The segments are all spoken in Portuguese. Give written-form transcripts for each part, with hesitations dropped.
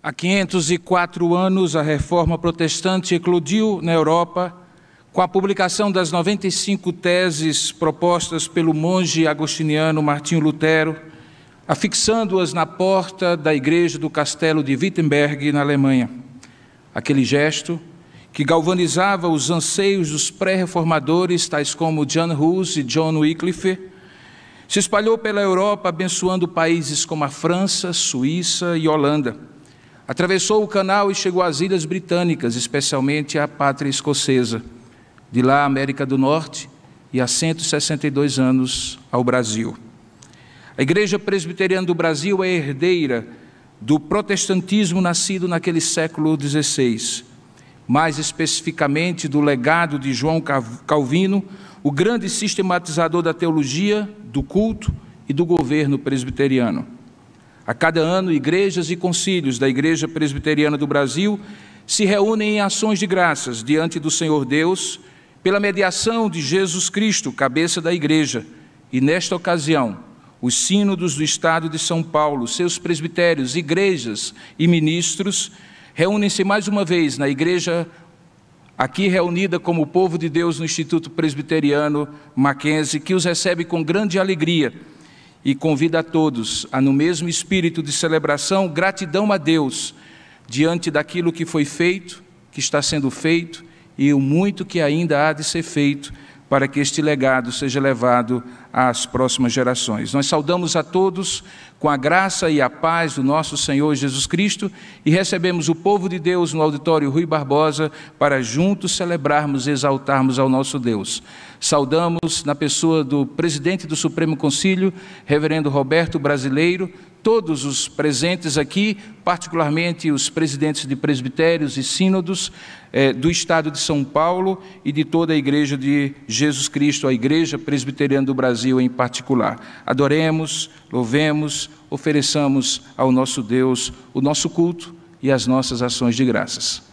Há 504 anos, a Reforma Protestante eclodiu na Europa com a publicação das 95 teses propostas pelo monge agostiniano Martinho Lutero, afixando-as na porta da igreja do castelo de Wittenberg, na Alemanha. Aquele gesto, que galvanizava os anseios dos pré-reformadores, tais como John Hus e John Wycliffe, se espalhou pela Europa, abençoando países como a França, Suíça e Holanda. Atravessou o canal e chegou às Ilhas Britânicas, especialmente à pátria escocesa. De lá, à América do Norte e há 162 anos ao Brasil. A Igreja Presbiteriana do Brasil é herdeira do protestantismo nascido naquele século XVI, mais especificamente do legado de João Calvino, o grande sistematizador da teologia, do culto e do governo presbiteriano. A cada ano, igrejas e concílios da Igreja Presbiteriana do Brasil se reúnem em ações de graças diante do Senhor Deus, pela mediação de Jesus Cristo, cabeça da Igreja, e nesta ocasião, os sínodos do Estado de São Paulo, seus presbitérios, igrejas e ministros, reúnem-se mais uma vez na igreja aqui reunida como o povo de Deus no Instituto Presbiteriano Mackenzie, que os recebe com grande alegria e convida a todos a, no mesmo espírito de celebração, gratidão a Deus diante daquilo que foi feito, que está sendo feito e o muito que ainda há de ser feito para que este legado seja levado às próximas gerações. Nós saudamos a todos com a graça e a paz do nosso Senhor Jesus Cristo e recebemos o povo de Deus no auditório Rui Barbosa para juntos celebrarmos e exaltarmos ao nosso Deus. Saudamos na pessoa do presidente do Supremo Concílio, reverendo Roberto Brasileiro, todos os presentes aqui, particularmente os presidentes de presbitérios e sínodos do Estado de São Paulo e de toda a Igreja de Jesus Cristo, a Igreja Presbiteriana do Brasil em particular. Adoremos, louvemos, ofereçamos ao nosso Deus o nosso culto e as nossas ações de graças.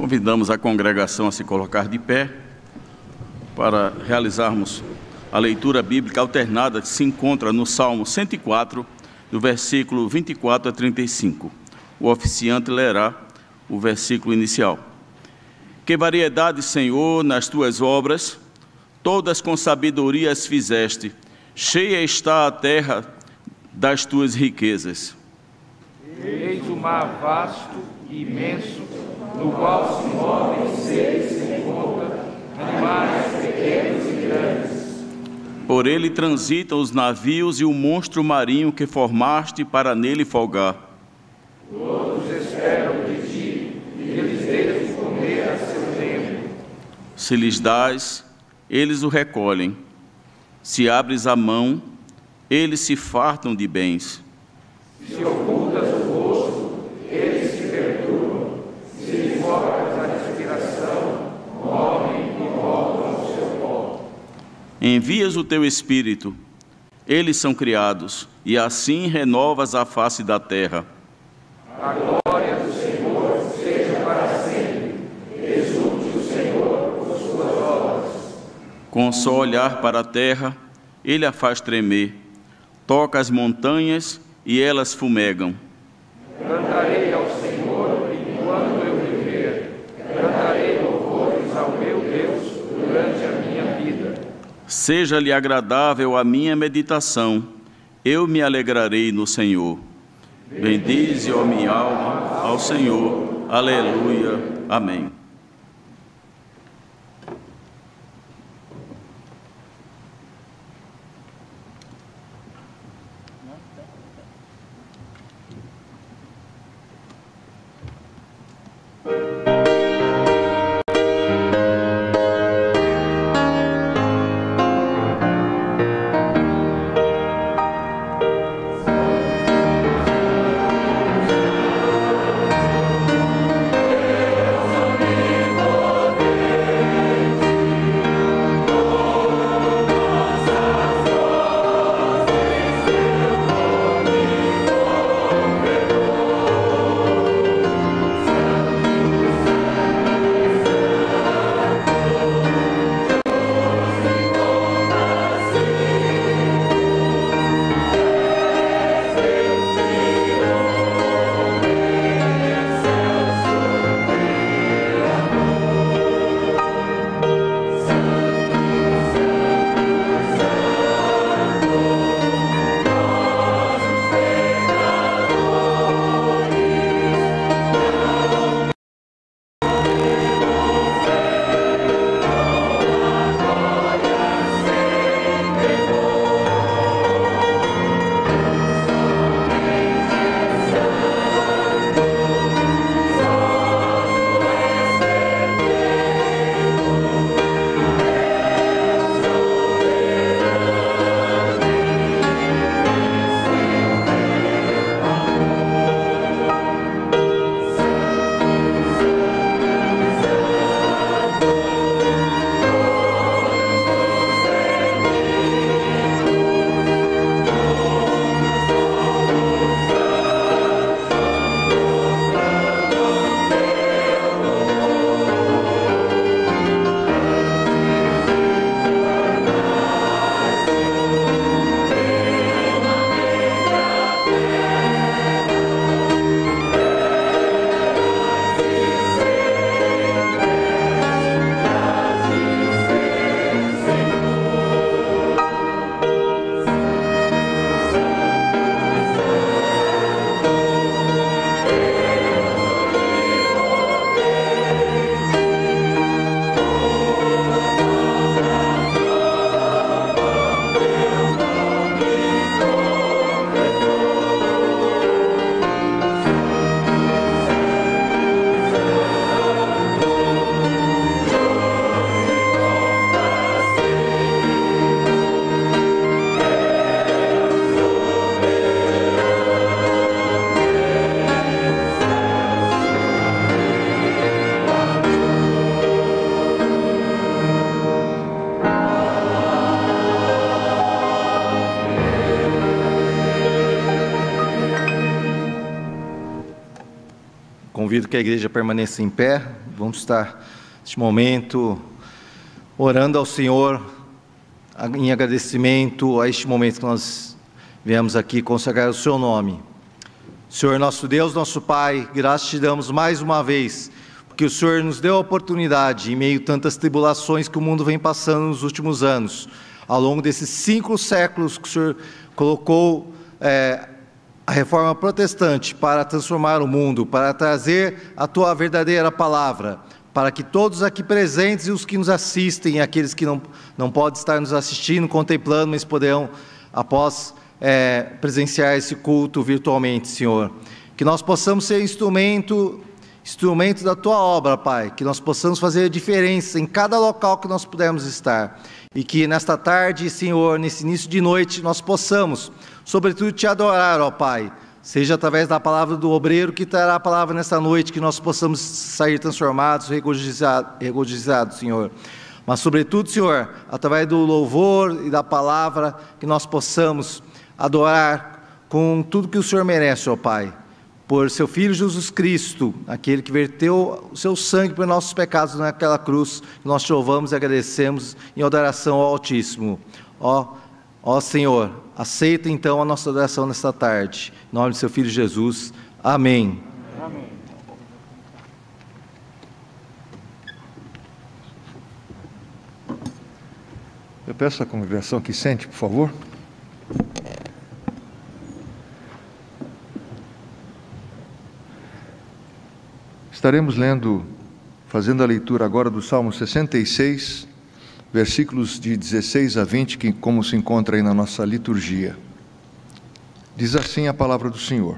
Convidamos a congregação a se colocar de pé para realizarmos a leitura bíblica alternada que se encontra no Salmo 104, do versículo 24 a 35. O oficiante lerá o versículo inicial. Que variedade, Senhor, nas tuas obras, todas com sabedoria as fizeste, cheia está a terra das tuas riquezas. Eis o mar vasto e imenso, no qual se movem seres sem conta, animais pequenos e grandes. Por ele transitam os navios e o monstro marinho que formaste para nele folgar. Todos esperam de ti, e eles deves comer a seu tempo. Se lhes dás, eles o recolhem. Se abres a mão, eles se fartam de bens. Se ocultas o rosto, eles se perturbam. Se lhes cortas a respiração, morrem e voltam ao seu pó. Envias o teu Espírito, eles são criados, e assim renovas a face da terra. A glória do Senhor seja para sempre. Exulte o Senhor por suas obras. Com só olhar para a terra, ele a faz tremer. Toca as montanhas e elas fumegam. Cantarei ao Senhor enquanto eu viver. Cantarei louvores ao meu Deus durante a minha vida. Seja-lhe agradável a minha meditação, eu me alegrarei no Senhor. Bendize, ó minha alma, ao Senhor. Aleluia. Amém. Amém. convido que a igreja permaneça em pé. Vamos estar, neste momento, orando ao Senhor em agradecimento a este momento que nós viemos aqui consagrar o seu nome. Senhor, nosso Deus, nosso Pai, graças te damos mais uma vez, porque o Senhor nos deu a oportunidade, em meio a tantas tribulações que o mundo vem passando nos últimos anos, ao longo desses 5 séculos que o Senhor colocou a reforma protestante para transformar o mundo, para trazer a tua verdadeira palavra, para que todos aqui presentes e os que nos assistem, aqueles que não podem estar nos assistindo, contemplando, mas poderão, após presenciar esse culto virtualmente, Senhor, que nós possamos ser instrumento da tua obra, Pai, que nós possamos fazer a diferença em cada local que nós pudermos estar, e que nesta tarde, Senhor, nesse início de noite, nós possamos, sobretudo, te adorar, ó Pai, seja através da palavra do obreiro que trará a palavra nesta noite, que nós possamos sair transformados, regozijados, Senhor, mas sobretudo, Senhor, através do louvor e da palavra, que nós possamos adorar com tudo que o Senhor merece, ó Pai, por seu Filho Jesus Cristo, aquele que verteu o seu sangue por nossos pecados naquela cruz, nós te louvamos e agradecemos em adoração ao Altíssimo. Ó Senhor, aceita então a nossa adoração nesta tarde, em nome de seu Filho Jesus, amém. Amém. Eu peço a congregação que sente, por favor. Estaremos fazendo a leitura agora do Salmo 66, versículos de 16 a 20, que como se encontra aí na nossa liturgia. Diz assim a palavra do Senhor: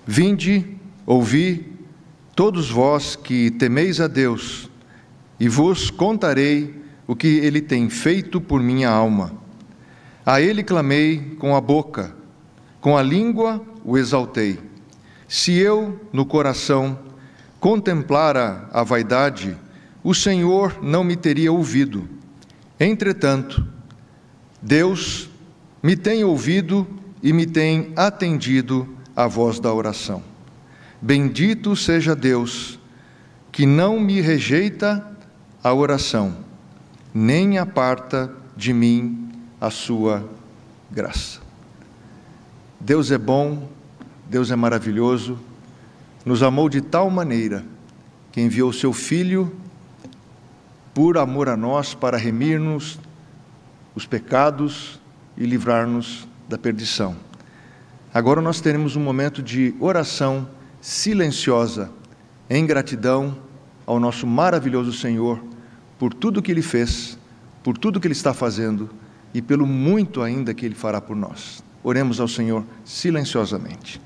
Vinde, ouvi, todos vós que temeis a Deus, e vos contarei o que Ele tem feito por minha alma. A Ele clamei com a boca, com a língua o exaltei. Se eu, no coração, contemplara a vaidade, o Senhor não me teria ouvido. Entretanto, Deus me tem ouvido e me tem atendido à voz da oração. Bendito seja Deus, que não me rejeita a oração, nem aparta de mim a sua graça. Deus é bom, Deus é maravilhoso, nos amou de tal maneira que enviou o seu Filho por amor a nós para remir-nos os pecados e livrar-nos da perdição. Agora nós teremos um momento de oração silenciosa, em gratidão ao nosso maravilhoso Senhor por tudo que Ele fez, por tudo que Ele está fazendo e pelo muito ainda que Ele fará por nós. Oremos ao Senhor silenciosamente.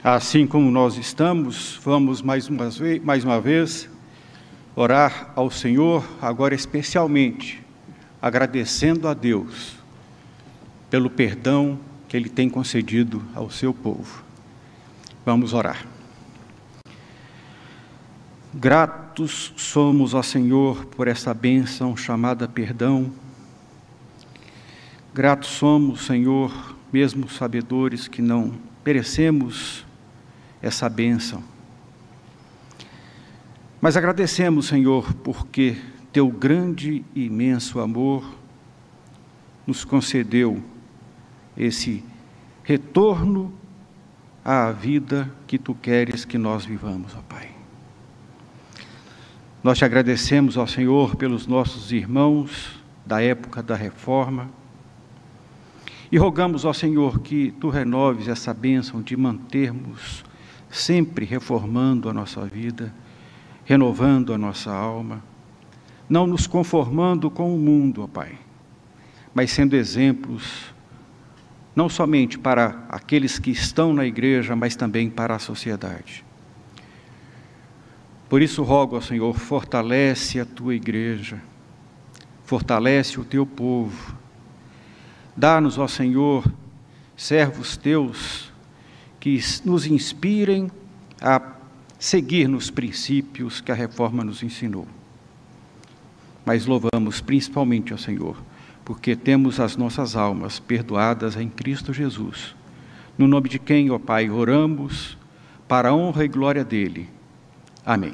Assim como nós estamos, vamos mais uma vez orar ao Senhor, agora especialmente agradecendo a Deus pelo perdão que Ele tem concedido ao seu povo. Vamos orar. Gratos somos ao Senhor por essa bênção chamada perdão. Gratos somos, Senhor, mesmo sabedores que não merecemos essa bênção. Mas agradecemos, Senhor, porque Teu grande e imenso amor nos concedeu esse retorno à vida que Tu queres que nós vivamos, ó Pai. Nós te agradecemos, ó Senhor, pelos nossos irmãos da época da Reforma e rogamos, ó Senhor, que Tu renoves essa bênção de mantermos sempre reformando a nossa vida, renovando a nossa alma, não nos conformando com o mundo, ó Pai, mas sendo exemplos, não somente para aqueles que estão na igreja, mas também para a sociedade. Por isso rogo ao Senhor, fortalece a Tua igreja, fortalece o Teu povo, dá-nos, ó Senhor, servos Teus, que nos inspirem a seguir nos princípios que a Reforma nos ensinou. Mas louvamos principalmente ao Senhor, porque temos as nossas almas perdoadas em Cristo Jesus, no nome de quem, ó Pai, oramos, para a honra e glória dEle. Amém.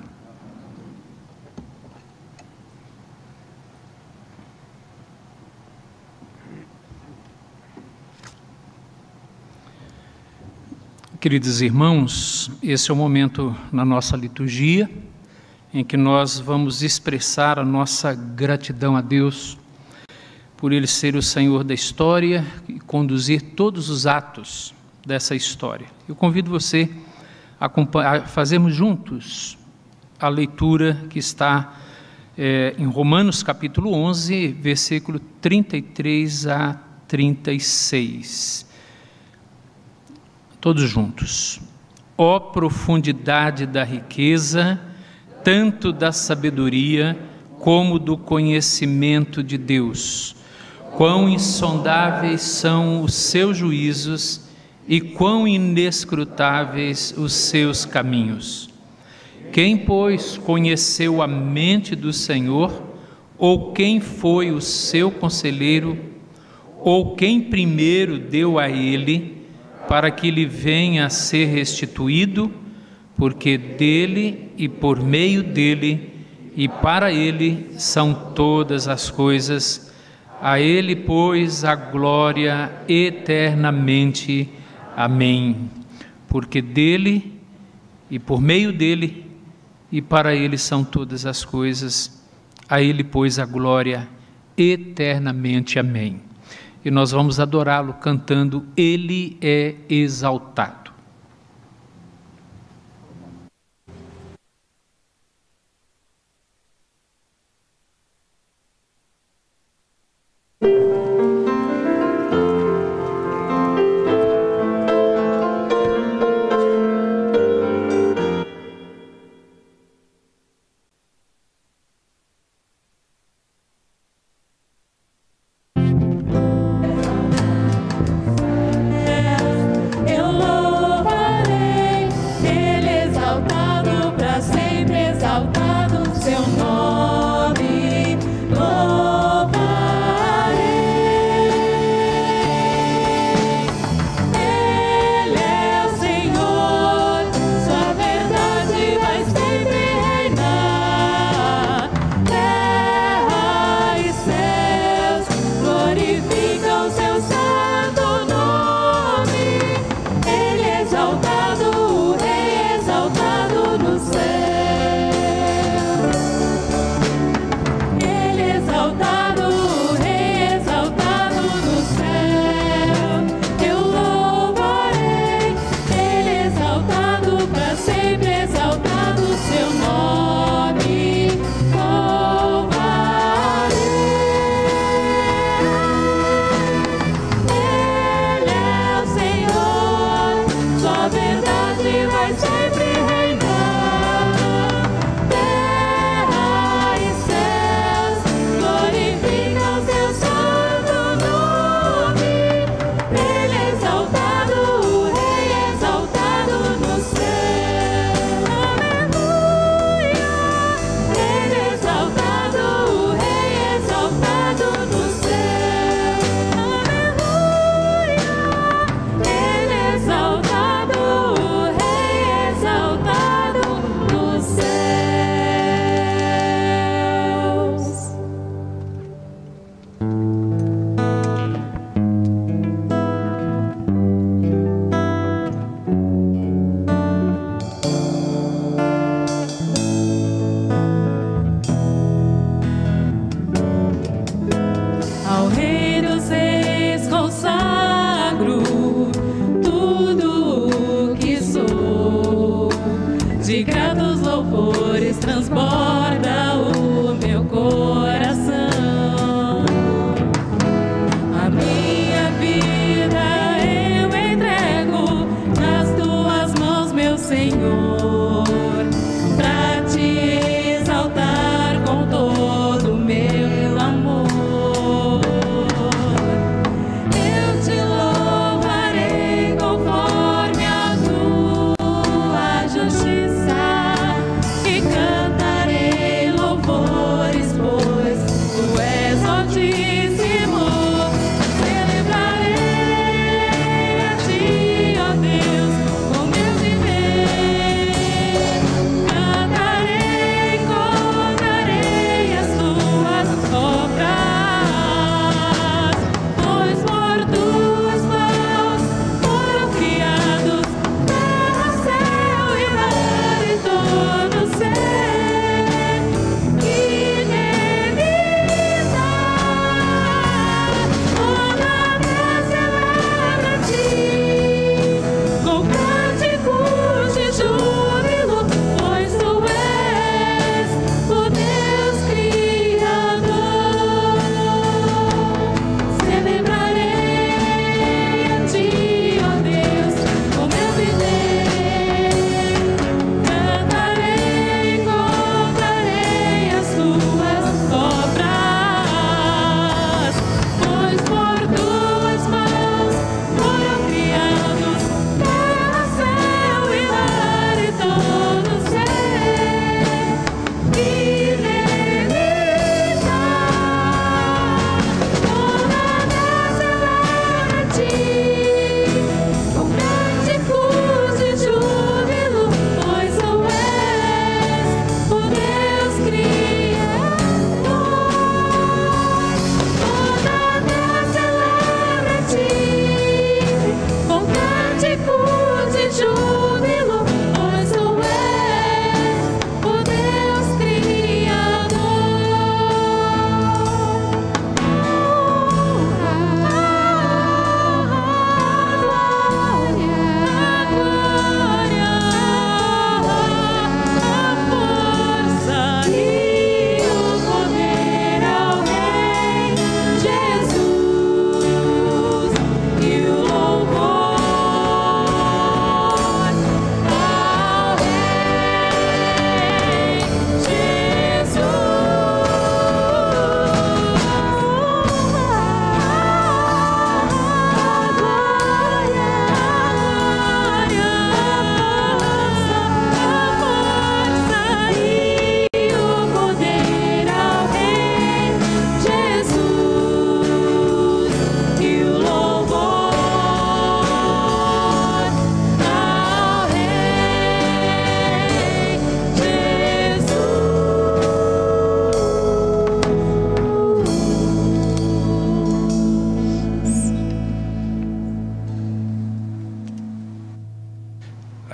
Queridos irmãos, esse é o momento na nossa liturgia em que nós vamos expressar a nossa gratidão a Deus por Ele ser o Senhor da história e conduzir todos os atos dessa história. Eu convido você a fazermos juntos a leitura que está em Romanos capítulo 11, versículo 33 a 36. Todos juntos. Ó profundidade da riqueza, tanto da sabedoria como do conhecimento de Deus. Quão insondáveis são os seus juízos e quão inescrutáveis os seus caminhos. Quem, pois, conheceu a mente do Senhor, ou quem foi o seu conselheiro, ou quem primeiro deu a ele, para que lhe venha a ser restituído, porque dele e por meio dele e para ele são todas as coisas. A ele, pois, a glória eternamente. Amém. Porque dele e por meio dele e para ele são todas as coisas. A ele, pois, a glória eternamente. Amém. E nós vamos adorá-lo cantando Ele é exaltado. Eu louvo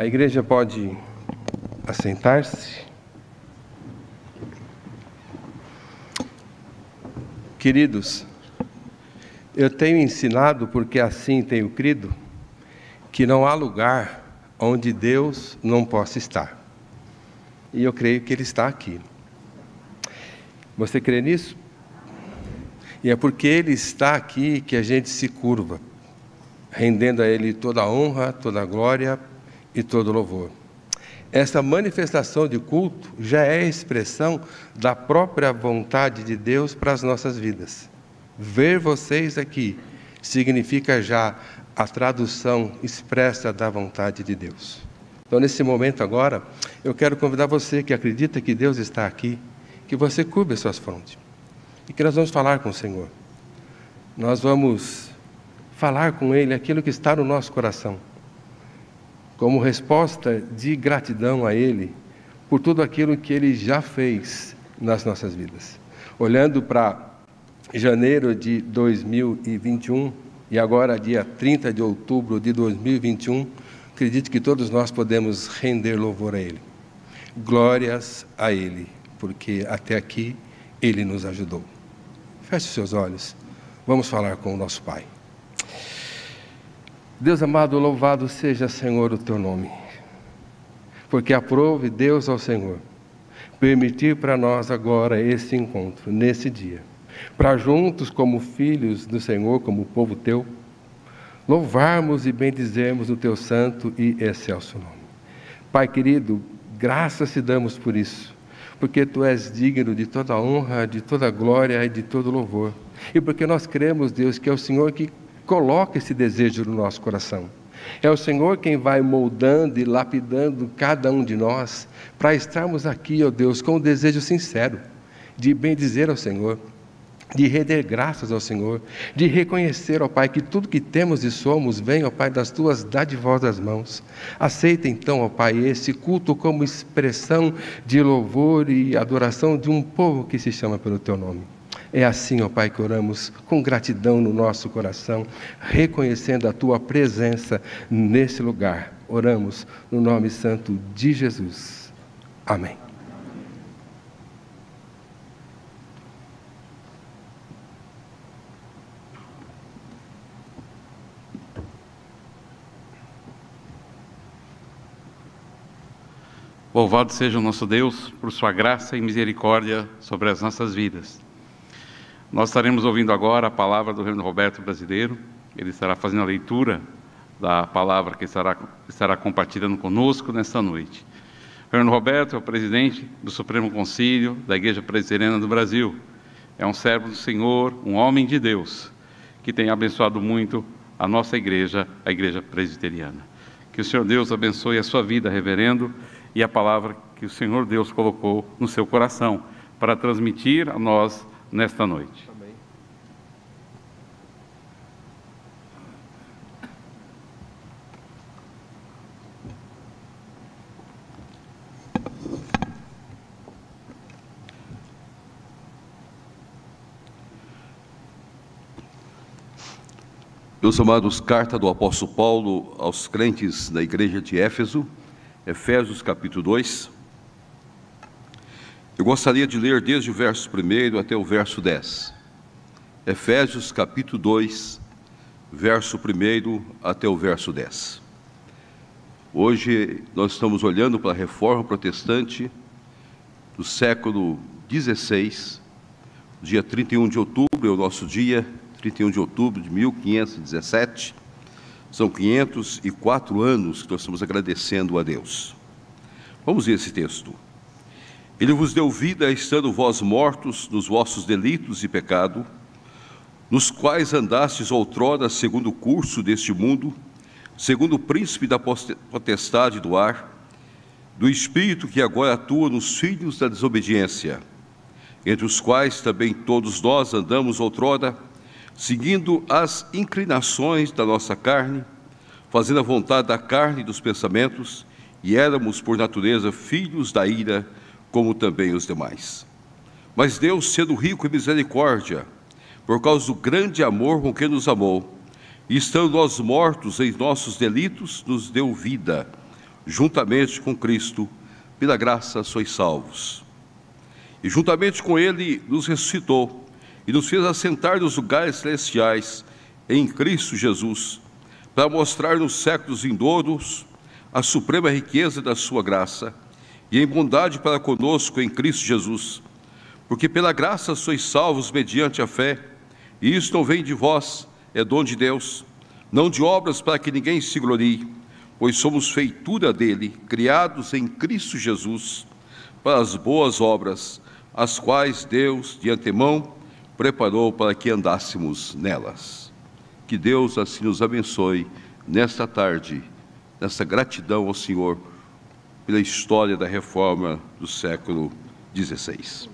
A igreja pode assentar-se. Queridos, eu tenho ensinado, porque assim tenho crido, que não há lugar onde Deus não possa estar. E eu creio que Ele está aqui. Você crê nisso? E é porque Ele está aqui que a gente se curva, rendendo a Ele toda a honra, toda a glória e todo o louvor. Essa manifestação de culto já é a expressão da própria vontade de Deus para as nossas vidas. Ver vocês aqui significa já a tradução expressa da vontade de Deus. Então, nesse momento agora, eu quero convidar você que acredita que Deus está aqui, que você curve as suas frontes e que nós vamos falar com o Senhor. Nós vamos falar com Ele aquilo que está no nosso coração, como resposta de gratidão a Ele por tudo aquilo que Ele já fez nas nossas vidas. Olhando para janeiro de 2021 e agora dia 30 de outubro de 2021, acredito que todos nós podemos render louvor a Ele. Glórias a Ele, porque até aqui Ele nos ajudou. Feche os seus olhos, vamos falar com o nosso Pai. Deus amado, louvado seja, Senhor, o Teu nome, porque aprove Deus ao Senhor permitir para nós agora esse encontro, nesse dia, para juntos como filhos do Senhor, como povo Teu, louvarmos e bendizermos o Teu santo e excelso nome. Pai querido, graças te damos por isso, porque Tu és digno de toda honra, de toda glória e de todo louvor, e porque nós cremos, Deus, que é o Senhor que coloca esse desejo no nosso coração. É o Senhor quem vai moldando e lapidando cada um de nós para estarmos aqui, ó Deus, com um desejo sincero de bendizer ao Senhor, de render graças ao Senhor, de reconhecer, ó Pai, que tudo que temos e somos vem, ó Pai, das Tuas dadivosas mãos. Aceita então, ó Pai, esse culto como expressão de louvor e adoração de um povo que se chama pelo Teu nome. É assim, ó Pai, que oramos com gratidão no nosso coração, reconhecendo a Tua presença nesse lugar. Oramos no nome santo de Jesus. Amém. Louvado seja o nosso Deus por sua graça e misericórdia sobre as nossas vidas. Nós estaremos ouvindo agora a palavra do reverendo Roberto Brasileiro. Ele estará fazendo a leitura da palavra que estará compartilhando conosco nesta noite. O reverendo Roberto é o presidente do Supremo Concílio da Igreja Presbiteriana do Brasil. É um servo do Senhor, um homem de Deus, que tem abençoado muito a nossa igreja, a Igreja Presbiteriana. Que o Senhor Deus abençoe a sua vida, reverendo, e a palavra que o Senhor Deus colocou no seu coração para transmitir a nós nesta noite. Amém. Meus amados, carta do apóstolo Paulo aos crentes da igreja de Éfeso, Efésios capítulo 2. Eu gostaria de ler desde o verso 1 até o verso 10. Efésios capítulo 2, verso 1 até o verso 10. Hoje nós estamos olhando para a reforma protestante do século XVI. Dia 31 de outubro é o nosso dia, 31 de outubro de 1517. São 504 anos que nós estamos agradecendo a Deus. Vamos ver esse texto. Ele vos deu vida, estando vós mortos nos vossos delitos e pecado, nos quais andastes outrora segundo o curso deste mundo, segundo o príncipe da potestade do ar, do espírito que agora atua nos filhos da desobediência, entre os quais também todos nós andamos outrora, seguindo as inclinações da nossa carne, fazendo a vontade da carne e dos pensamentos, e éramos por natureza filhos da ira, como também os demais. Mas Deus, sendo rico em misericórdia, por causa do grande amor com que nos amou, e estando nós mortos em nossos delitos, nos deu vida, juntamente com Cristo, pela graça sois salvos. E juntamente com Ele nos ressuscitou e nos fez assentar nos lugares celestiais em Cristo Jesus, para mostrar nos séculos vindouros a suprema riqueza da sua graça e em bondade para conosco em Cristo Jesus. Porque pela graça sois salvos mediante a fé, e isto não vem de vós, é dom de Deus, não de obras para que ninguém se glorie, pois somos feitura dele, criados em Cristo Jesus, para as boas obras, as quais Deus, de antemão, preparou para que andássemos nelas. Que Deus assim nos abençoe nesta tarde, nessa gratidão ao Senhor pela história da reforma do século XVI.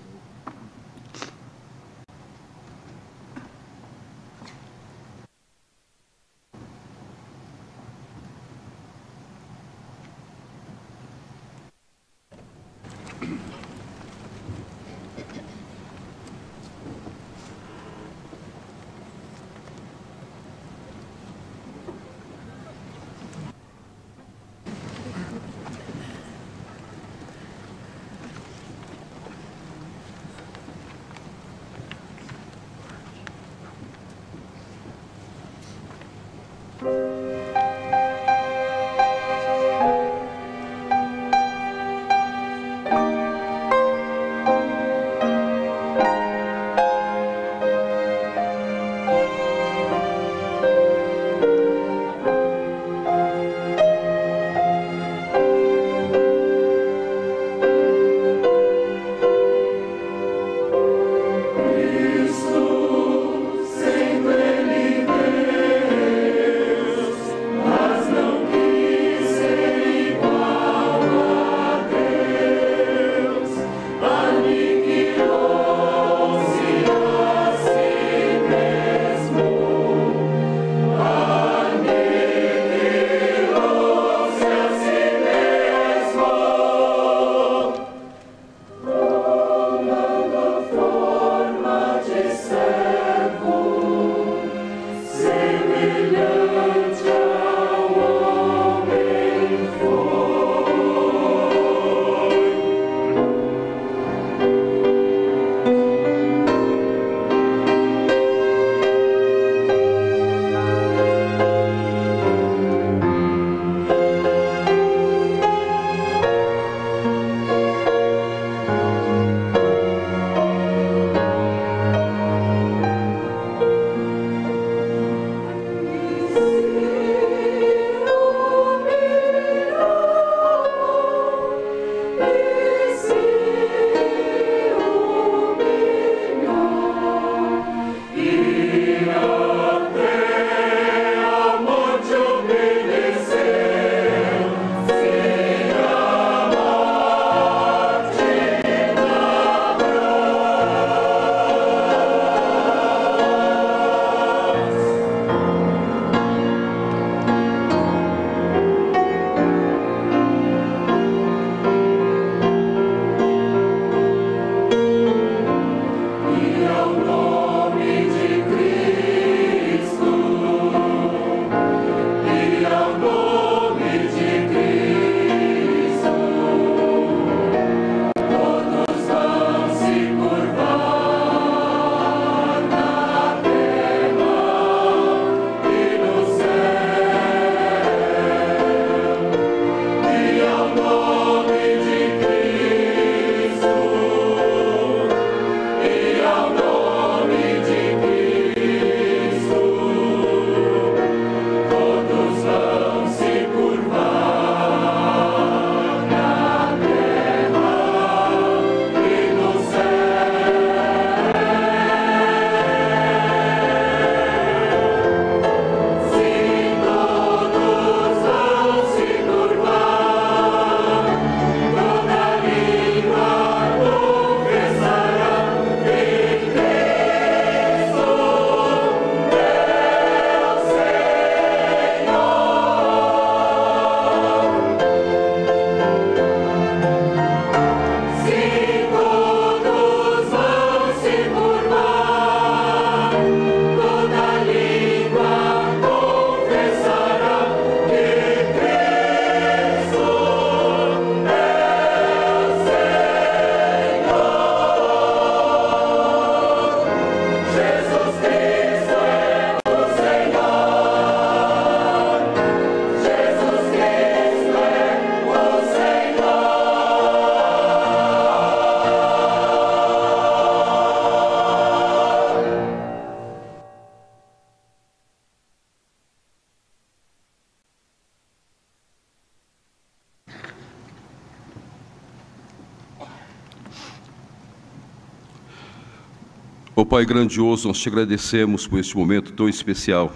Ó Pai grandioso, nós te agradecemos por este momento tão especial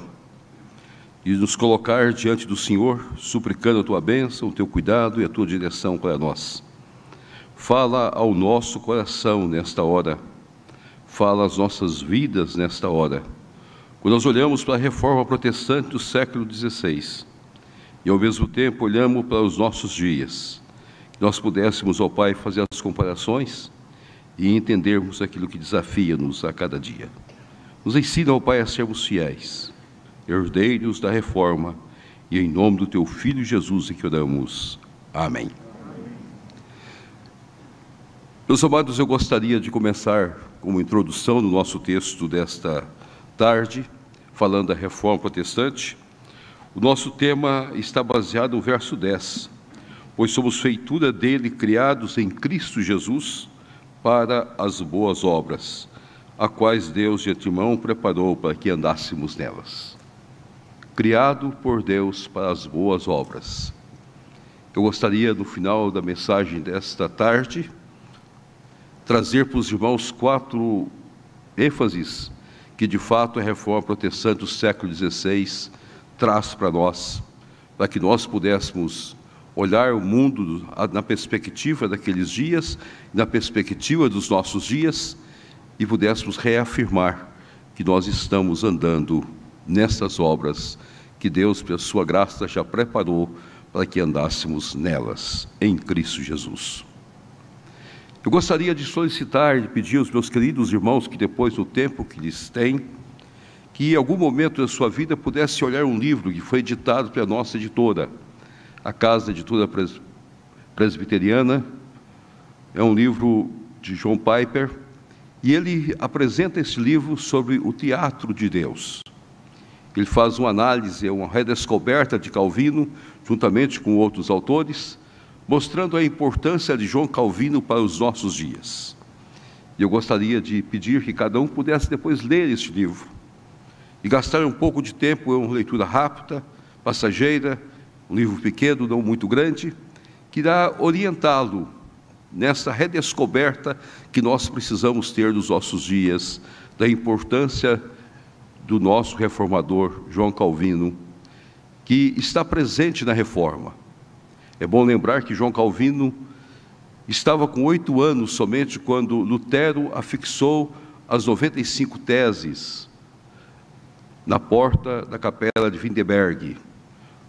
e nos colocar diante do Senhor, suplicando a Tua bênção, o Teu cuidado e a Tua direção para nós. Fala ao nosso coração nesta hora, fala às nossas vidas nesta hora. Quando nós olhamos para a reforma protestante do século XVI e ao mesmo tempo olhamos para os nossos dias, que nós pudéssemos, ó Pai, fazer as comparações e entendermos aquilo que desafia-nos a cada dia. Nos ensina, ó Pai, a sermos fiéis, herdeiros da reforma, e em nome do Teu Filho Jesus é que oramos. Amém. Meus amados, eu gostaria de começar como introdução no nosso texto desta tarde, falando da reforma protestante. O nosso tema está baseado no verso 10, pois somos feitura dele, criados em Cristo Jesus, para as boas obras, a quais Deus de antemão preparou para que andássemos nelas. Criado por Deus para as boas obras. Eu gostaria, no final da mensagem desta tarde, trazer para os irmãos 4 ênfases que, de fato, a reforma protestante do século XVI traz para nós, para que nós pudéssemos olhar o mundo na perspectiva daqueles dias, na perspectiva dos nossos dias, e pudéssemos reafirmar que nós estamos andando nessas obras que Deus, pela sua graça, já preparou para que andássemos nelas, em Cristo Jesus. Eu gostaria de solicitar, de pedir aos meus queridos irmãos que depois do tempo que lhes têm, que em algum momento da sua vida pudesse olhar um livro que foi editado pela nossa editora, a Casa Editora Presbiteriana. É um livro de John Piper, e ele apresenta esse livro sobre o teatro de Deus. Ele faz uma análise, uma redescoberta de Calvino, juntamente com outros autores, mostrando a importância de João Calvino para os nossos dias. E eu gostaria de pedir que cada um pudesse depois ler este livro, e gastar um pouco de tempo, é uma leitura rápida, passageira, um livro pequeno, não muito grande, que irá orientá-lo nessa redescoberta que nós precisamos ter nos nossos dias, da importância do nosso reformador, João Calvino, que está presente na reforma. É bom lembrar que João Calvino estava com 8 anos somente quando Lutero afixou as 95 teses na porta da capela de Wittenberg.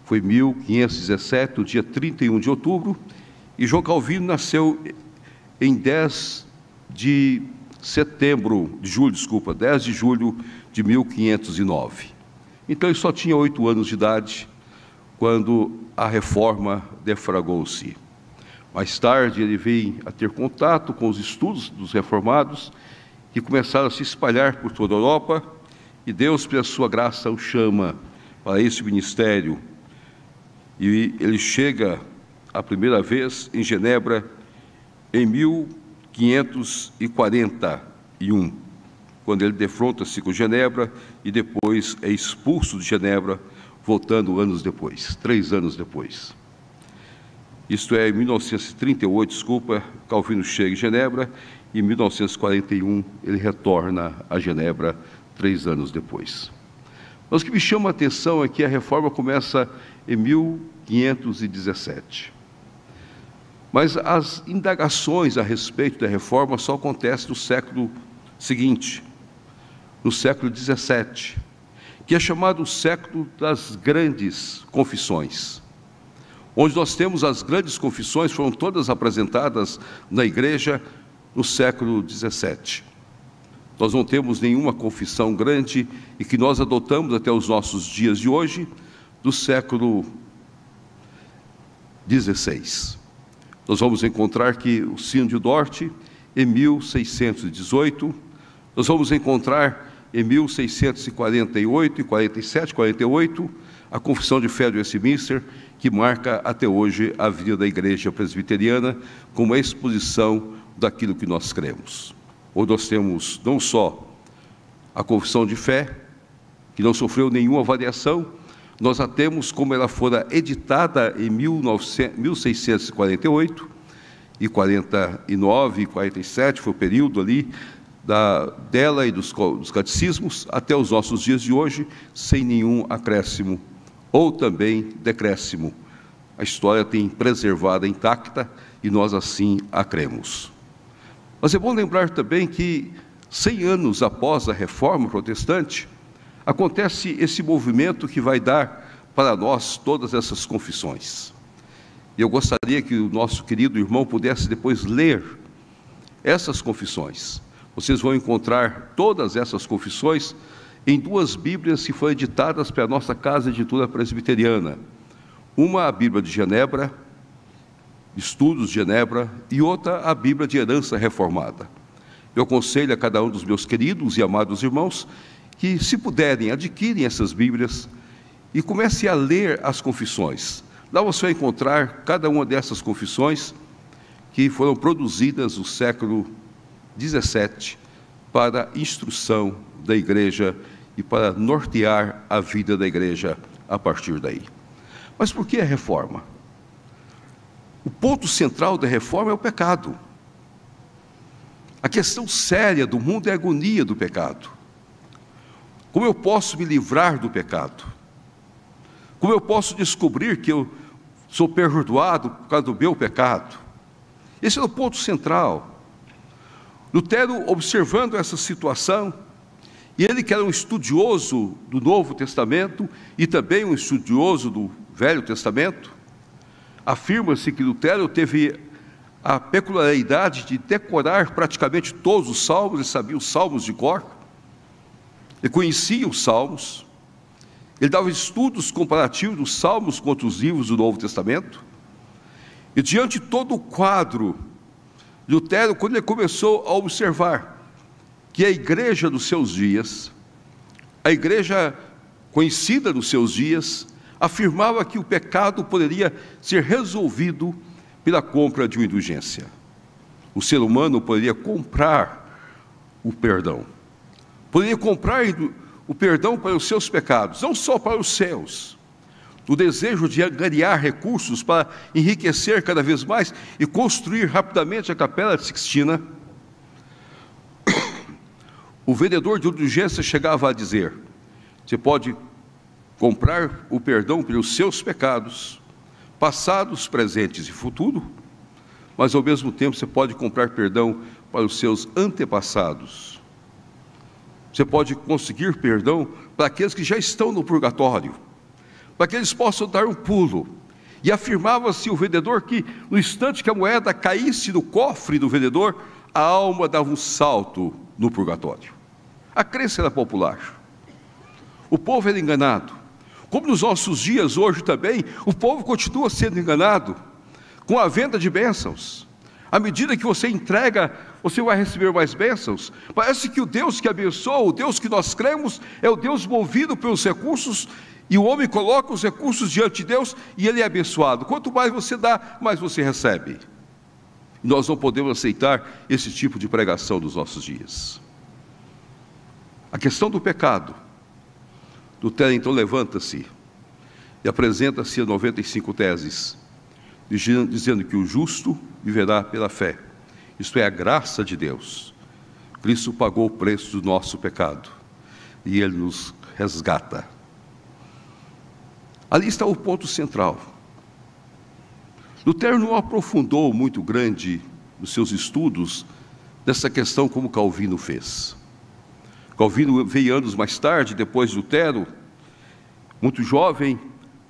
Foi 1517, no dia 31 de outubro, e João Calvino nasceu em 10 de julho de 1509. Então ele só tinha 8 anos de idade quando a reforma defragou-se. Mais tarde ele veio a ter contato com os estudos dos reformados, que começaram a se espalhar por toda a Europa, e Deus, pela sua graça, o chama para esse ministério. E ele chega a primeira vez em Genebra em 1541, quando ele defronta-se com Genebra e depois é expulso de Genebra, voltando anos depois, 3 anos depois. Isto é, em 1938, Calvino chega em Genebra, e em 1941 ele retorna a Genebra 3 anos depois. Mas o que me chama a atenção é que a reforma começa em 1517. Mas as indagações a respeito da reforma só acontecem no século seguinte, no século XVII, que é chamado o século das grandes confissões, onde nós temos as grandes confissões, foram todas apresentadas na igreja no século XVII. Nós não temos nenhuma confissão grande e que nós adotamos até os nossos dias de hoje, do século XVI. Nós vamos encontrar que o Sino de Dort, em 1618, nós vamos encontrar em 1648, 47, 48, a Confissão de Fé de Westminster, que marca até hoje a vida da Igreja Presbiteriana como a exposição daquilo que nós cremos. Ou nós temos não só a Confissão de Fé, que não sofreu nenhuma variação, nós a temos como ela fora editada em 1648, e 49 e 47 foi o período ali dela e dos catecismos até os nossos dias de hoje, sem nenhum acréscimo ou também decréscimo. A história tem preservada intacta e nós assim a cremos. Mas é bom lembrar também que 100 anos após a Reforma Protestante, acontece esse movimento que vai dar para nós todas essas confissões. E eu gostaria que o nosso querido irmão pudesse depois ler essas confissões. Vocês vão encontrar todas essas confissões em 2 Bíblias que foram editadas pela nossa Casa Editora Presbiteriana. Uma, a Bíblia de Genebra, Estudos de Genebra, e outra, a Bíblia de Herança Reformada. Eu aconselho a cada um dos meus queridos e amados irmãos que, se puderem, adquirem essas Bíblias e comecem a ler as confissões. Lá você vai encontrar cada uma dessas confissões que foram produzidas no século XVII para instrução da igreja e para nortear a vida da igreja a partir daí. Mas por que a reforma? O ponto central da reforma é o pecado. A questão séria do mundo é a agonia do pecado. Como eu posso me livrar do pecado? Como eu posso descobrir que eu sou perdoado por causa do meu pecado? Esse é o ponto central. Lutero, observando essa situação, e ele que era um estudioso do Novo Testamento e também um estudioso do Velho Testamento, afirma-se que Lutero teve a peculiaridade de decorar praticamente todos os salmos, ele sabia os salmos de cor, ele conhecia os salmos, ele dava estudos comparativos dos salmos contra os livros do Novo Testamento, e diante de todo o quadro, Lutero, quando ele começou a observar que a igreja dos seus dias, a igreja conhecida nos seus dias, afirmava que o pecado poderia ser resolvido pela compra de uma indulgência. O ser humano poderia comprar o perdão. Poderia comprar o perdão para os seus pecados, não só para os seus. O desejo de angariar recursos para enriquecer cada vez mais e construir rapidamente a Capela Sixtina. O vendedor de indulgência chegava a dizer: você pode comprar o perdão pelos seus pecados, passados, presentes e futuro, mas ao mesmo tempo você pode comprar perdão para os seus antepassados. Você pode conseguir perdão para aqueles que já estão no purgatório, para que eles possam dar um pulo. E afirmava-se o vendedor que, no instante que a moeda caísse no cofre do vendedor, a alma dava um salto no purgatório. A crença era popular. O povo era enganado. Como nos nossos dias hoje também, o povo continua sendo enganado com a venda de bênçãos. À medida que você entrega, você vai receber mais bênçãos. Parece que o Deus que abençoa, o Deus que nós cremos, é o Deus movido pelos recursos, e o homem coloca os recursos diante de Deus e ele é abençoado. Quanto mais você dá, mais você recebe. Nós não podemos aceitar esse tipo de pregação dos nossos dias. A questão do pecado, Lutero então levanta-se e apresenta-se a 95 teses, dizendo que o justo viverá pela fé, isto é, a graça de Deus. Cristo pagou o preço do nosso pecado e Ele nos resgata. Ali está o ponto central. Lutero não aprofundou muito grande nos seus estudos dessa questão como Calvino fez. Calvino veio anos mais tarde, depois de Lutero, muito jovem,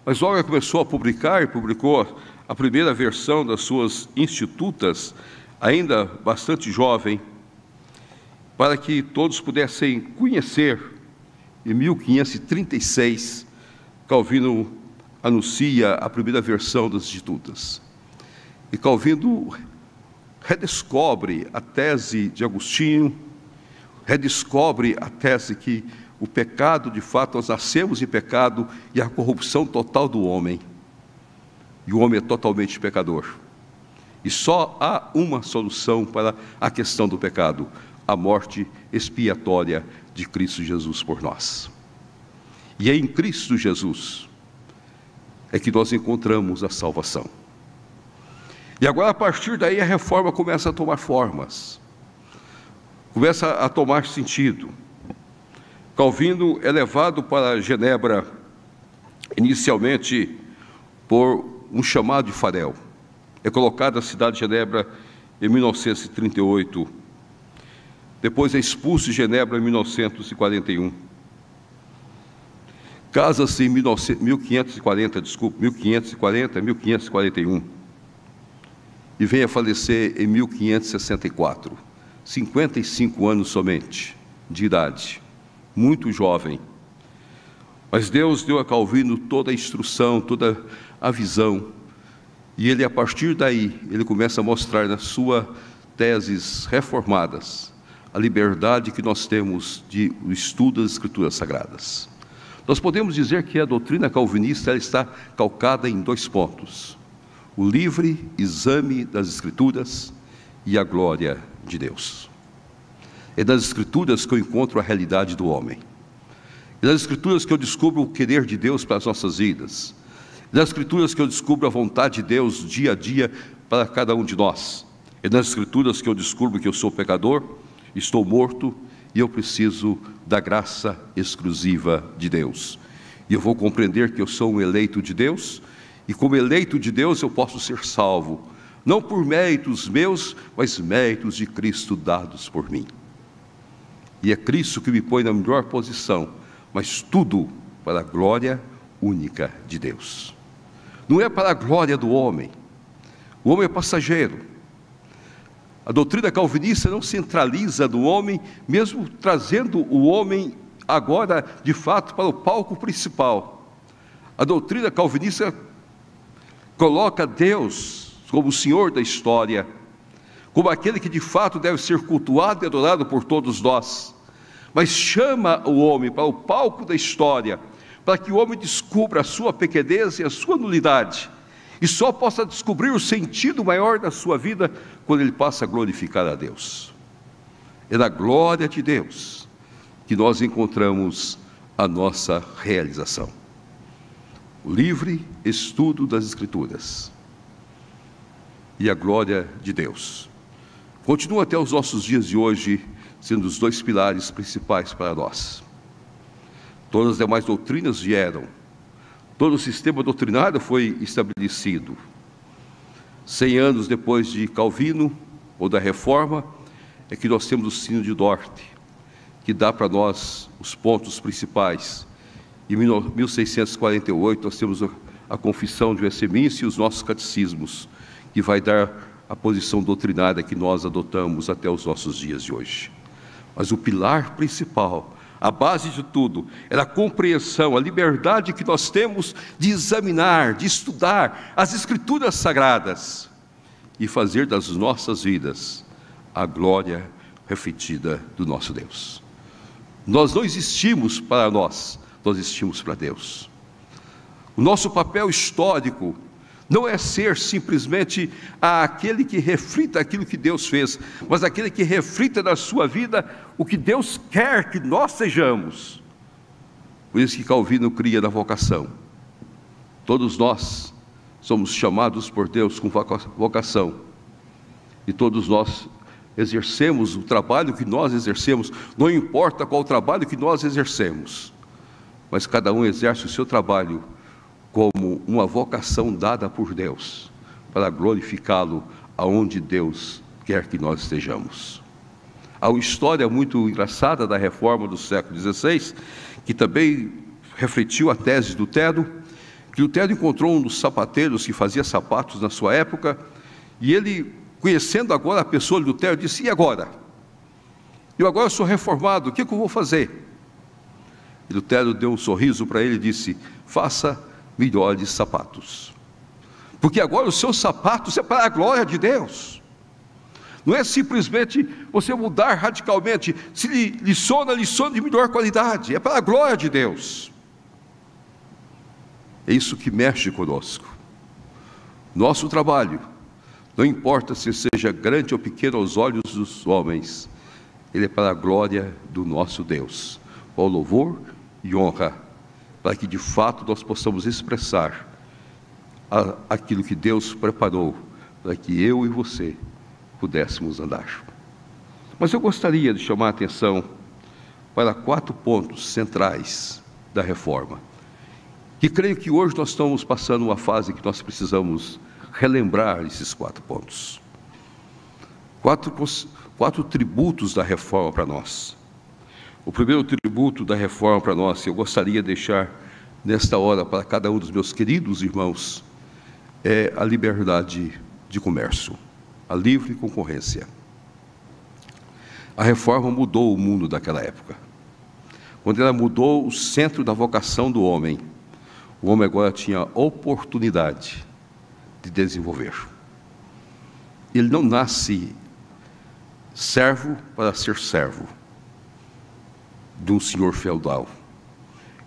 mas logo começou a publicar, e publicou a primeira versão das suas Institutas, ainda bastante jovem, para que todos pudessem conhecer. Em 1536, Calvino anuncia a primeira versão das Institutas. E Calvino redescobre a tese de Agostinho, redescobre a tese que o pecado, de fato, nós nascemos em pecado e a corrupção total do homem. E o homem é totalmente pecador. E só há uma solução para a questão do pecado: a morte expiatória de Cristo Jesus por nós. E é em Cristo Jesus é que nós encontramos a salvação. E agora, a partir daí, a reforma começa a tomar formas. começa a tomar sentido. Calvino é levado para Genebra, inicialmente por um chamado de Farel. É colocado na cidade de Genebra em 1938. Depois é expulso de Genebra em 1941. Casa-se em 1541. E vem a falecer em 1564. 55 anos somente de idade. Muito jovem. Mas Deus deu a Calvino toda a instrução, toda a visão. E ele, a partir daí, ele começa a mostrar nas suas teses reformadas a liberdade que nós temos de estudo das Escrituras Sagradas. Nós podemos dizer que a doutrina calvinista ela está calcada em 2 pontos: o livre exame das Escrituras e a glória de Deus. É das Escrituras que eu encontro a realidade do homem. É das Escrituras que eu descubro o querer de Deus para as nossas vidas. É das Escrituras que eu descubro a vontade de Deus dia a dia para cada um de nós. É das Escrituras que eu descubro que eu sou pecador, estou morto e eu preciso da graça exclusiva de Deus. E eu vou compreender que eu sou um eleito de Deus, e como eleito de Deus eu posso ser salvo, não por méritos meus, mas méritos de Cristo dados por mim. E é Cristo que me põe na melhor posição, mas tudo para a glória única de Deus. Não é para a glória do homem. O homem é passageiro. A doutrina calvinista não centraliza no homem, mesmo trazendo o homem agora, de fato, para o palco principal. A doutrina calvinista coloca Deus como o Senhor da história, como aquele que de fato deve ser cultuado e adorado por todos nós, mas chama o homem para o palco da história, para que o homem descubra a sua pequenez e a sua nulidade, e só possa descobrir o sentido maior da sua vida quando ele passa a glorificar a Deus. É na glória de Deus que nós encontramos a nossa realização. O livre estudo das Escrituras e a glória de Deus continua até os nossos dias de hoje sendo os 2 pilares principais para nós. Todas as demais doutrinas vieram, todo o sistema doutrinário foi estabelecido. 100 anos depois de Calvino, ou da Reforma, é que nós temos o Sino de Dort, que dá para nós os pontos principais. Em 1648, nós temos a Confissão de Westminster e os nossos catecismos, que vai dar a posição doutrinária que nós adotamos até os nossos dias de hoje. Mas o pilar principal, a base de tudo, é a compreensão, a liberdade que nós temos de examinar, de estudar as Escrituras Sagradas e fazer das nossas vidas a glória refletida do nosso Deus. Nós não existimos para nós existimos para Deus. O nosso papel histórico não é ser simplesmente aquele que reflita aquilo que Deus fez, mas aquele que reflita na sua vida o que Deus quer que nós sejamos. Por isso que Calvino cria na vocação. Todos nós somos chamados por Deus com vocação. E todos nós exercemos o trabalho que nós exercemos, não importa qual trabalho que nós exercemos, mas cada um exerce o seu trabalho como uma vocação dada por Deus, para glorificá-lo aonde Deus quer que nós estejamos. Há uma história muito engraçada da Reforma do século XVI, que também refletiu a tese de Lutero, que Lutero encontrou um dos sapateiros que fazia sapatos na sua época, e ele, conhecendo agora a pessoa de Lutero, disse: e agora? Eu agora sou reformado, o que eu vou fazer? E Lutero deu um sorriso para ele e disse: faça melhores sapatos, porque agora os seus sapatos é para a glória de Deus. Não é simplesmente você mudar radicalmente, se liçona de melhor qualidade, é para a glória de Deus. É isso que mexe conosco. Nosso trabalho, não importa se seja grande ou pequeno aos olhos dos homens, ele é para a glória do nosso Deus, para o louvor e honra, para que de fato nós possamos expressar aquilo que Deus preparou, para que eu e você pudéssemos andar. Mas eu gostaria de chamar a atenção para 4 pontos centrais da reforma, que creio que hoje nós estamos passando uma fase que nós precisamos relembrar esses 4 pontos. 4 tributos da reforma para nós. O primeiro tributo da reforma para nós, que eu gostaria de deixar nesta hora para cada um dos meus queridos irmãos, é a liberdade de comércio, a livre concorrência. A reforma mudou o mundo daquela época. Quando ela mudou o centro da vocação do homem, o homem agora tinha oportunidade de desenvolver. Ele não nasce servo para ser servo de um senhor feudal.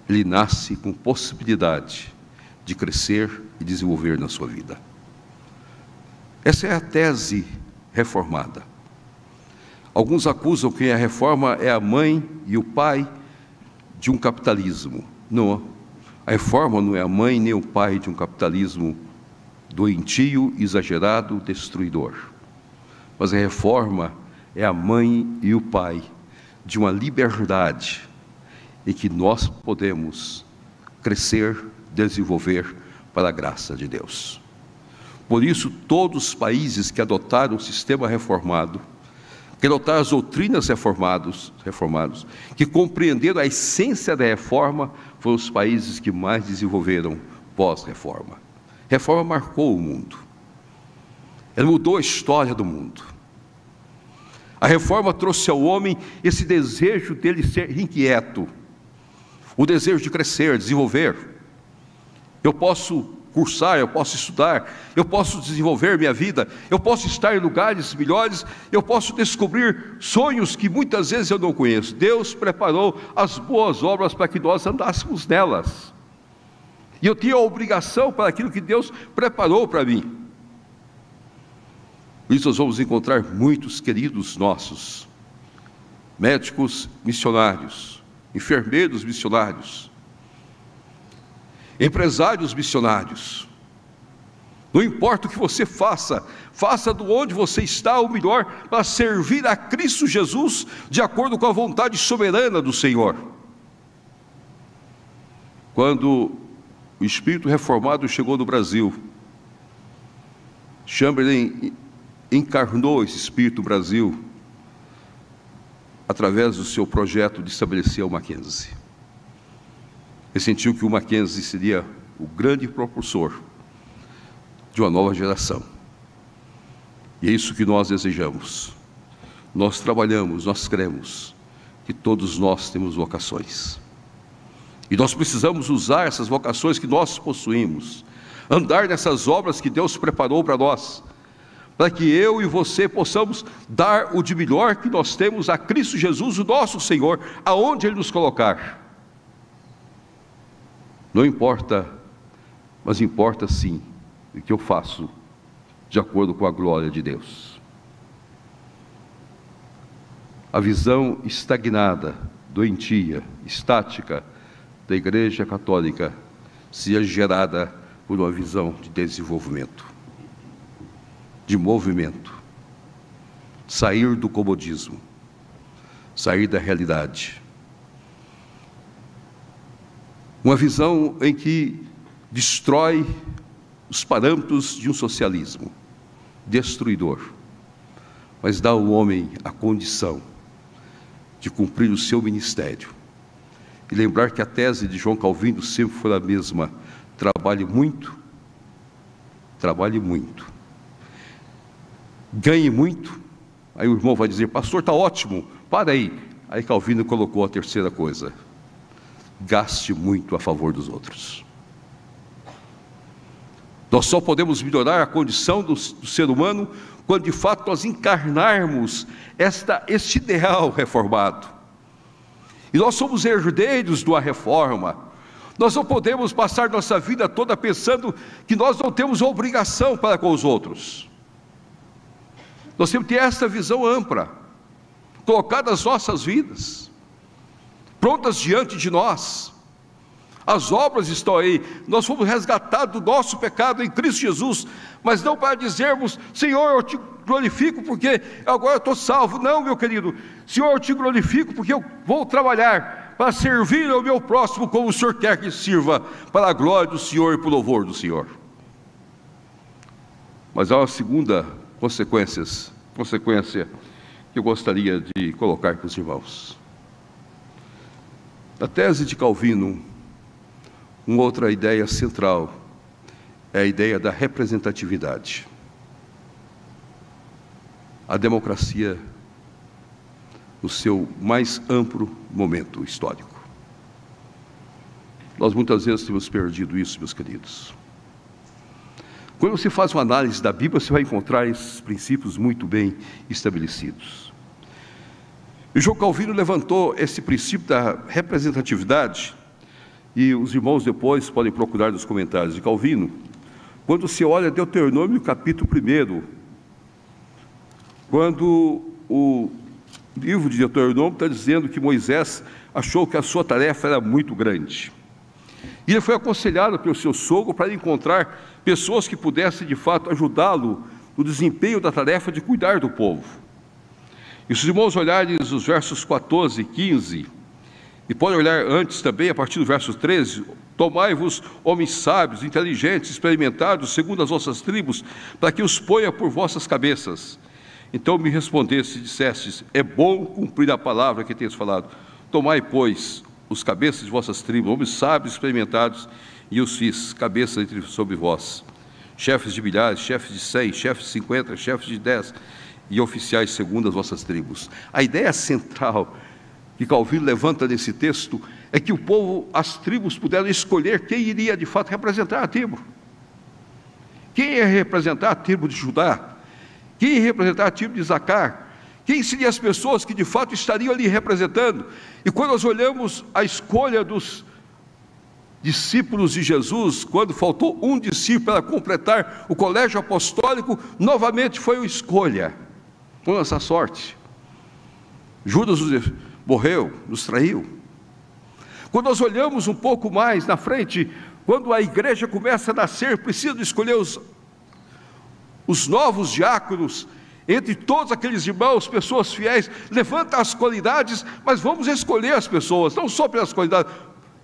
Ele nasce com possibilidade de crescer e desenvolver na sua vida. Essa é a tese reformada. Alguns acusam que a reforma é a mãe e o pai de um capitalismo. Não, a reforma não é a mãe nem o pai de um capitalismo doentio, exagerado, destruidor. Mas a reforma é a mãe e o pai de uma liberdade em que nós podemos crescer, desenvolver para a graça de Deus. Por isso, todos os países que adotaram o sistema reformado, que adotaram as doutrinas reformados, que compreenderam a essência da reforma, foram os países que mais desenvolveram pós-reforma. A reforma marcou o mundo. Ela mudou a história do mundo. A reforma trouxe ao homem esse desejo dele ser inquieto, o desejo de crescer, desenvolver. Eu posso cursar, eu posso estudar, eu posso desenvolver minha vida, eu posso estar em lugares melhores, eu posso descobrir sonhos que muitas vezes eu não conheço. Deus preparou as boas obras para que nós andássemos nelas. E eu tinha a obrigação para aquilo que Deus preparou para mim. Por isso nós vamos encontrar muitos queridos nossos, médicos missionários, enfermeiros missionários, empresários missionários. Não importa o que você faça, faça do onde você está o melhor para servir a Cristo Jesus de acordo com a vontade soberana do Senhor. Quando o Espírito reformado chegou no Brasil, Chamberlain encarnou esse Espírito no Brasil através do seu projeto de estabelecer o Mackenzie. Ele sentiu que o Mackenzie seria o grande propulsor de uma nova geração. E é isso que nós desejamos. Nós trabalhamos, nós cremos que todos nós temos vocações. E nós precisamos usar essas vocações que nós possuímos, andar nessas obras que Deus preparou para nós, para que eu e você possamos dar o de melhor que nós temos a Cristo Jesus, o nosso Senhor, aonde Ele nos colocar. Não importa, mas importa sim o que eu faço de acordo com a glória de Deus. A visão estagnada, doentia, estática da Igreja Católica seja gerada por uma visão de desenvolvimento, de movimento, sair do comodismo, sair da realidade. Uma visão em que destrói os parâmetros de um socialismo destruidor, mas dá ao homem a condição de cumprir o seu ministério. E lembrar que a tese de João Calvino sempre foi a mesma: trabalhe muito, ganhe muito. Aí o irmão vai dizer: pastor, está ótimo, para aí. Aí Calvino colocou a terceira coisa: gaste muito a favor dos outros. Nós só podemos melhorar a condição do ser humano quando de fato nós encarnarmos este ideal reformado. E nós somos herdeiros de uma reforma. Nós não podemos passar nossa vida toda pensando que nós não temos obrigação para com os outros. Nós temos que ter essa visão ampla, colocada as nossas vidas, prontas diante de nós. As obras estão aí, nós fomos resgatados do nosso pecado em Cristo Jesus, mas não para dizermos: Senhor, eu te glorifico porque agora eu estou salvo. Não, meu querido, Senhor, eu te glorifico porque eu vou trabalhar para servir ao meu próximo como o Senhor quer que sirva, para a glória do Senhor e para o louvor do Senhor. Mas há uma segunda consequência que eu gostaria de colocar para os irmãos. Na tese de Calvino, uma outra ideia central é a ideia da representatividade. A democracia no seu mais amplo momento histórico. Nós muitas vezes temos perdido isso, meus queridos. Quando você faz uma análise da Bíblia, você vai encontrar esses princípios muito bem estabelecidos. E João Calvino levantou esse princípio da representatividade, e os irmãos depois podem procurar nos comentários de Calvino. Quando se olha Deuteronômio capítulo 1, quando o livro de Deuteronômio está dizendo que Moisés achou que a sua tarefa era muito grande. E ele foi aconselhado pelo seu sogro para encontrar pessoas que pudessem de fato ajudá-lo no desempenho da tarefa de cuidar do povo. E se os irmãos olharem os versos 14 e 15, e podem olhar antes também, a partir do verso 13: tomai-vos homens sábios, inteligentes, experimentados, segundo as vossas tribos, para que os ponha por vossas cabeças. Então me respondeste e dissestes: é bom cumprir a palavra que tens falado. Tomai, pois, os cabeças de vossas tribos, homens sábios, experimentados, e os fiz cabeças sobre vós, chefes de milhares, chefes de 100, chefes de 50, chefes de 10, e oficiais segundo as vossas tribos. A ideia central que Calvino levanta nesse texto é que o povo, as tribos, puderam escolher quem iria de fato representar a tribo. Quem ia representar a tribo de Judá? Quem ia representar a tribo de Isacar? Quem seriam as pessoas que de fato estariam ali representando? E quando nós olhamos a escolha dos discípulos de Jesus, quando faltou um discípulo para completar o colégio apostólico, novamente foi uma escolha, com essa sorte. Judas morreu, nos traiu. Quando nós olhamos um pouco mais na frente, quando a igreja começa a nascer, precisa escolher os novos diáconos, entre todos aqueles irmãos, pessoas fiéis. Levanta as qualidades, mas vamos escolher as pessoas, não só pelas qualidades.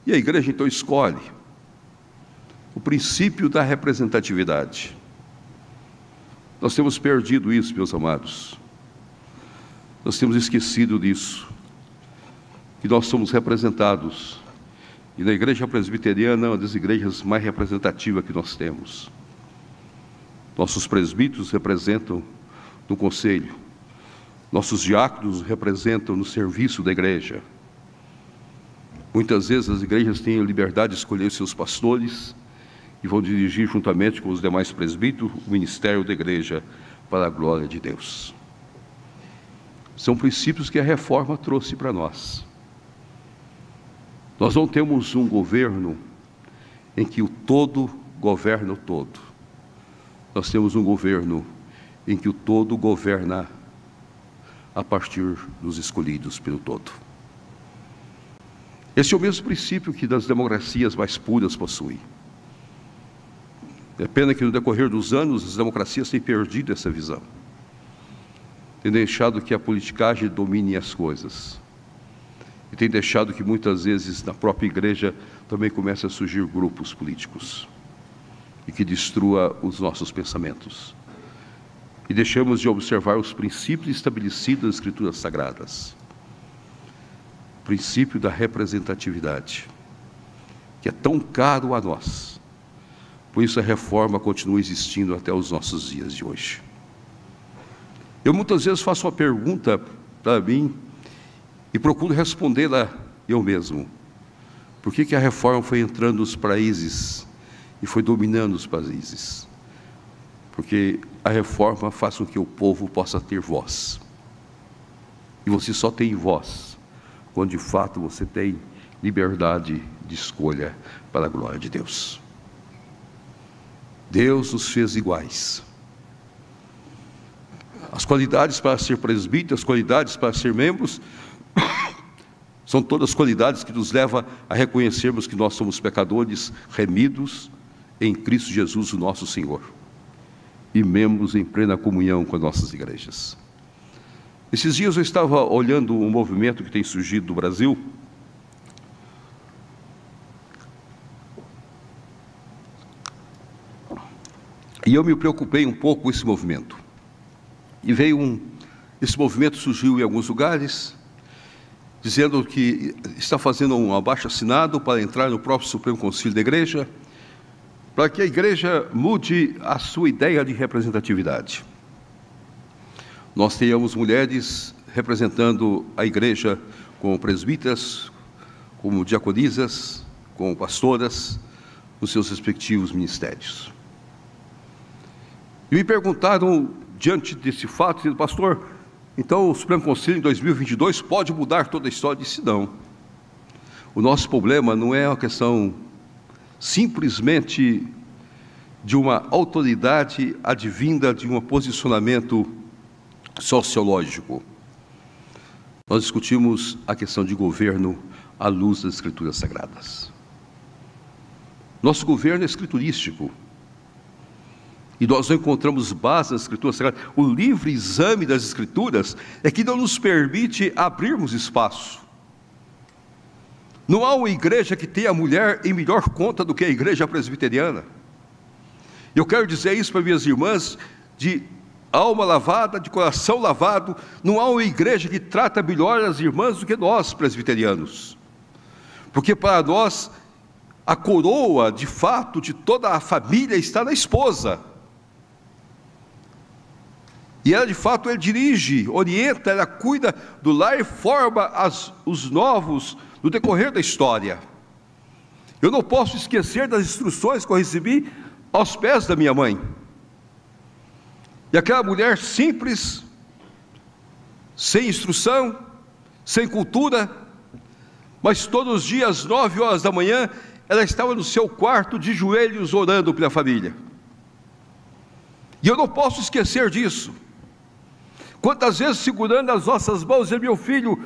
E a igreja então escolhe o princípio da representatividade. Nós temos perdido isso, meus amados. Nós temos esquecido disso, que nós somos representados, e na igreja presbiteriana é uma das igrejas mais representativas que nós temos. Nossos presbíteros representam no conselho, nossos diáconos representam no serviço da igreja. Muitas vezes as igrejas têm a liberdade de escolher seus pastores e vão dirigir juntamente com os demais presbíteros o ministério da igreja para a glória de Deus. São princípios que a reforma trouxe para nós. Nós não temos um governo em que o todo governa o todo. Nós temos um governo em que o todo governa a partir dos escolhidos pelo todo. Esse é o mesmo princípio que das democracias mais puras possuem. É pena que no decorrer dos anos as democracias têm perdido essa visão, têm deixado que a politicagem domine as coisas, e tem deixado que muitas vezes na própria igreja também comecem a surgir grupos políticos, e que destrua os nossos pensamentos, e deixamos de observar os princípios estabelecidos nas Escrituras Sagradas. O princípio da representatividade, que é tão caro a nós, por isso a reforma continua existindo até os nossos dias de hoje. Eu muitas vezes faço uma pergunta para mim e procuro respondê-la eu mesmo. Por que a reforma foi entrando nos países e foi dominando os países? Porque a reforma faz com que o povo possa ter voz. E você só tem voz quando de fato você tem liberdade de escolha para a glória de Deus. Deus nos fez iguais. As qualidades para ser presbítero, as qualidades para ser membros, São todas qualidades que nos levam a reconhecermos que nós somos pecadores remidos em Cristo Jesus, o nosso Senhor, e membros em plena comunhão com as nossas igrejas. Esses dias eu estava olhando um movimento que tem surgido no Brasil, e eu me preocupei um pouco com esse movimento. E esse movimento surgiu em alguns lugares, dizendo que está fazendo um abaixo-assinado para entrar no próprio Supremo Conselho da Igreja, para que a Igreja mude a sua ideia de representatividade. Nós tenhamos mulheres representando a Igreja como presbíteras, como diaconisas, como pastoras, nos seus respectivos ministérios. E me perguntaram, diante desse fato, pastor, então o Supremo Conselho em 2022 pode mudar toda a história? Eu disse, não. O nosso problema não é uma questão simplesmente de uma autoridade advinda de um posicionamento sociológico. Nós discutimos a questão de governo à luz das Escrituras Sagradas. Nosso governo é escriturístico. E nós não encontramos base nas Escrituras Sagradas. O livre exame das Escrituras é que não nos permite abrirmos espaço. Não há uma igreja que tenha a mulher em melhor conta do que a igreja presbiteriana. Eu quero dizer isso para minhas irmãs, de alma lavada, de coração lavado. Não há uma igreja que trata melhor as irmãs do que nós, presbiterianos. Porque para nós, a coroa, de fato, de toda a família está na esposa. E ela, de fato, ela dirige, orienta, ela cuida do lar e forma os novos no decorrer da história. Eu não posso esquecer das instruções que eu recebi aos pés da minha mãe. E aquela mulher simples, sem instrução, sem cultura, mas todos os dias, às 9 horas da manhã, ela estava no seu quarto de joelhos orando pela família. E eu não posso esquecer disso. Quantas vezes segurando as nossas mãos, dizendo, meu filho,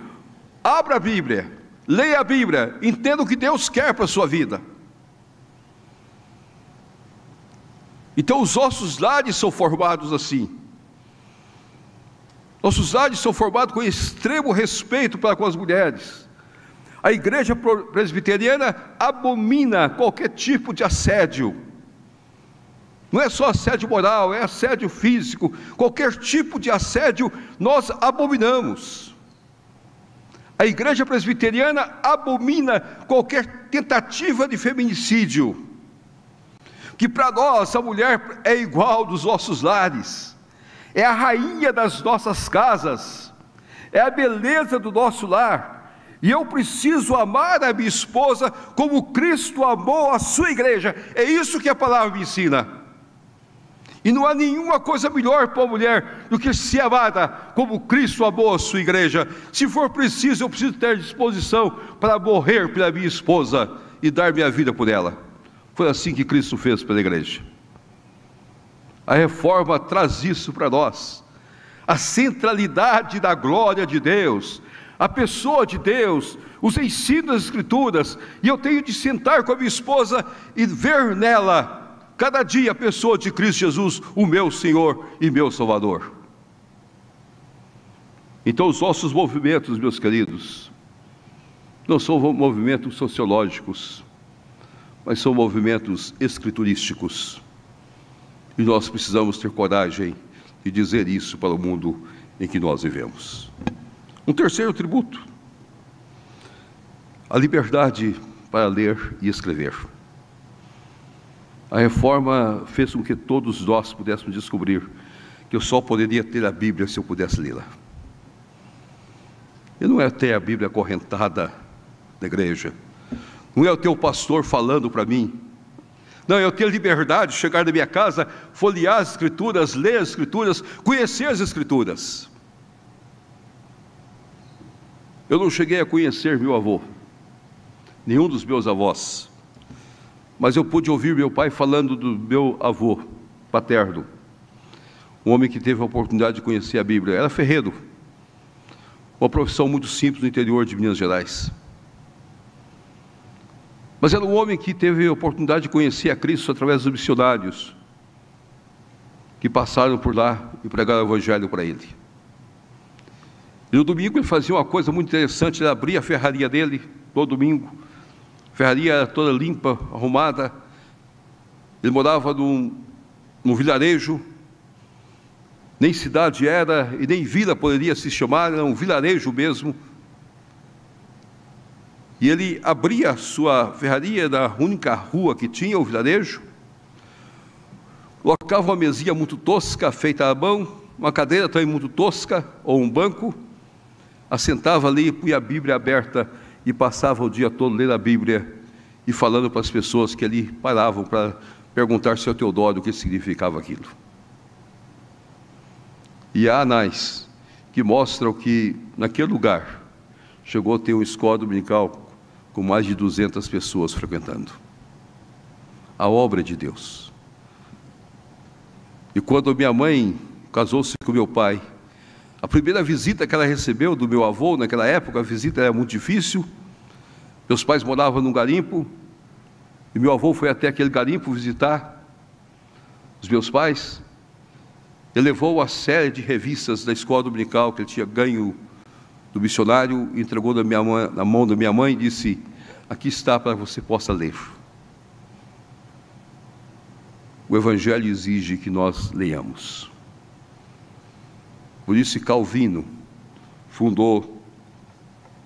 abra a Bíblia, leia a Bíblia, entenda o que Deus quer para a sua vida. Então os nossos lares são formados assim. Nossos lares são formados com extremo respeito para com as mulheres. A igreja presbiteriana abomina qualquer tipo de assédio. Não é só assédio moral, é assédio físico. Qualquer tipo de assédio nós abominamos. A igreja presbiteriana abomina qualquer tentativa de feminicídio. Que para nós a mulher é igual dos nossos lares, é a rainha das nossas casas, é a beleza do nosso lar. E eu preciso amar a minha esposa como Cristo amou a sua igreja. É isso que a palavra me ensina. E não há nenhuma coisa melhor para a mulher do que ser amada como Cristo amou a sua igreja. Se for preciso, eu preciso ter disposição para morrer pela minha esposa e dar minha vida por ela. Foi assim que Cristo fez pela igreja. A reforma traz isso para nós. A centralidade da glória de Deus, a pessoa de Deus, os ensinos das Escrituras. E eu tenho de sentar com a minha esposa e ver nela cada dia a pessoa de Cristo Jesus, o meu Senhor e meu Salvador. Então os nossos movimentos, meus queridos, não são movimentos sociológicos, mas são movimentos escriturísticos. E nós precisamos ter coragem de dizer isso para o mundo em que nós vivemos. Um terceiro tributo: a liberdade para ler e escrever. A reforma fez com que todos nós pudéssemos descobrir que eu só poderia ter a Bíblia se eu pudesse lê-la. E não é ter a Bíblia acorrentada da igreja, não é o teu pastor falando para mim, não, é eu ter liberdade de chegar na minha casa, folhear as Escrituras, ler as Escrituras, conhecer as Escrituras. Eu não cheguei a conhecer meu avô, nenhum dos meus avós, mas eu pude ouvir meu pai falando do meu avô paterno, um homem que teve a oportunidade de conhecer a Bíblia. Era ferreiro, uma profissão muito simples no interior de Minas Gerais. Mas era um homem que teve a oportunidade de conhecer a Cristo através dos missionários que passaram por lá e pregaram o Evangelho para ele. E no domingo ele fazia uma coisa muito interessante, ele abria a ferraria dele, todo domingo. A ferraria era toda limpa, arrumada. Ele morava num vilarejo, nem cidade era, e nem vila poderia se chamar, era um vilarejo mesmo. E ele abria a sua ferraria da única rua que tinha, o vilarejo, colocava uma mesinha muito tosca, feita à mão, uma cadeira também muito tosca, ou um banco, assentava ali, punha a Bíblia aberta e passava o dia todo lendo a Bíblia e falando para as pessoas que ali paravam para perguntar ao seu Teodoro o que significava aquilo. E há anais que mostram que naquele lugar chegou a ter uma escola dominical com mais de 200 pessoas frequentando. A obra de Deus. E quando minha mãe casou-se com meu pai, a primeira visita que ela recebeu do meu avô, naquela época, a visita era muito difícil. Meus pais moravam num garimpo, e meu avô foi até aquele garimpo visitar os meus pais. Ele levou uma série de revistas da escola dominical que ele tinha ganho do missionário, entregou na mão da minha mãe e disse: aqui está para que você possa ler. O Evangelho exige que nós leiamos. Por isso Calvino fundou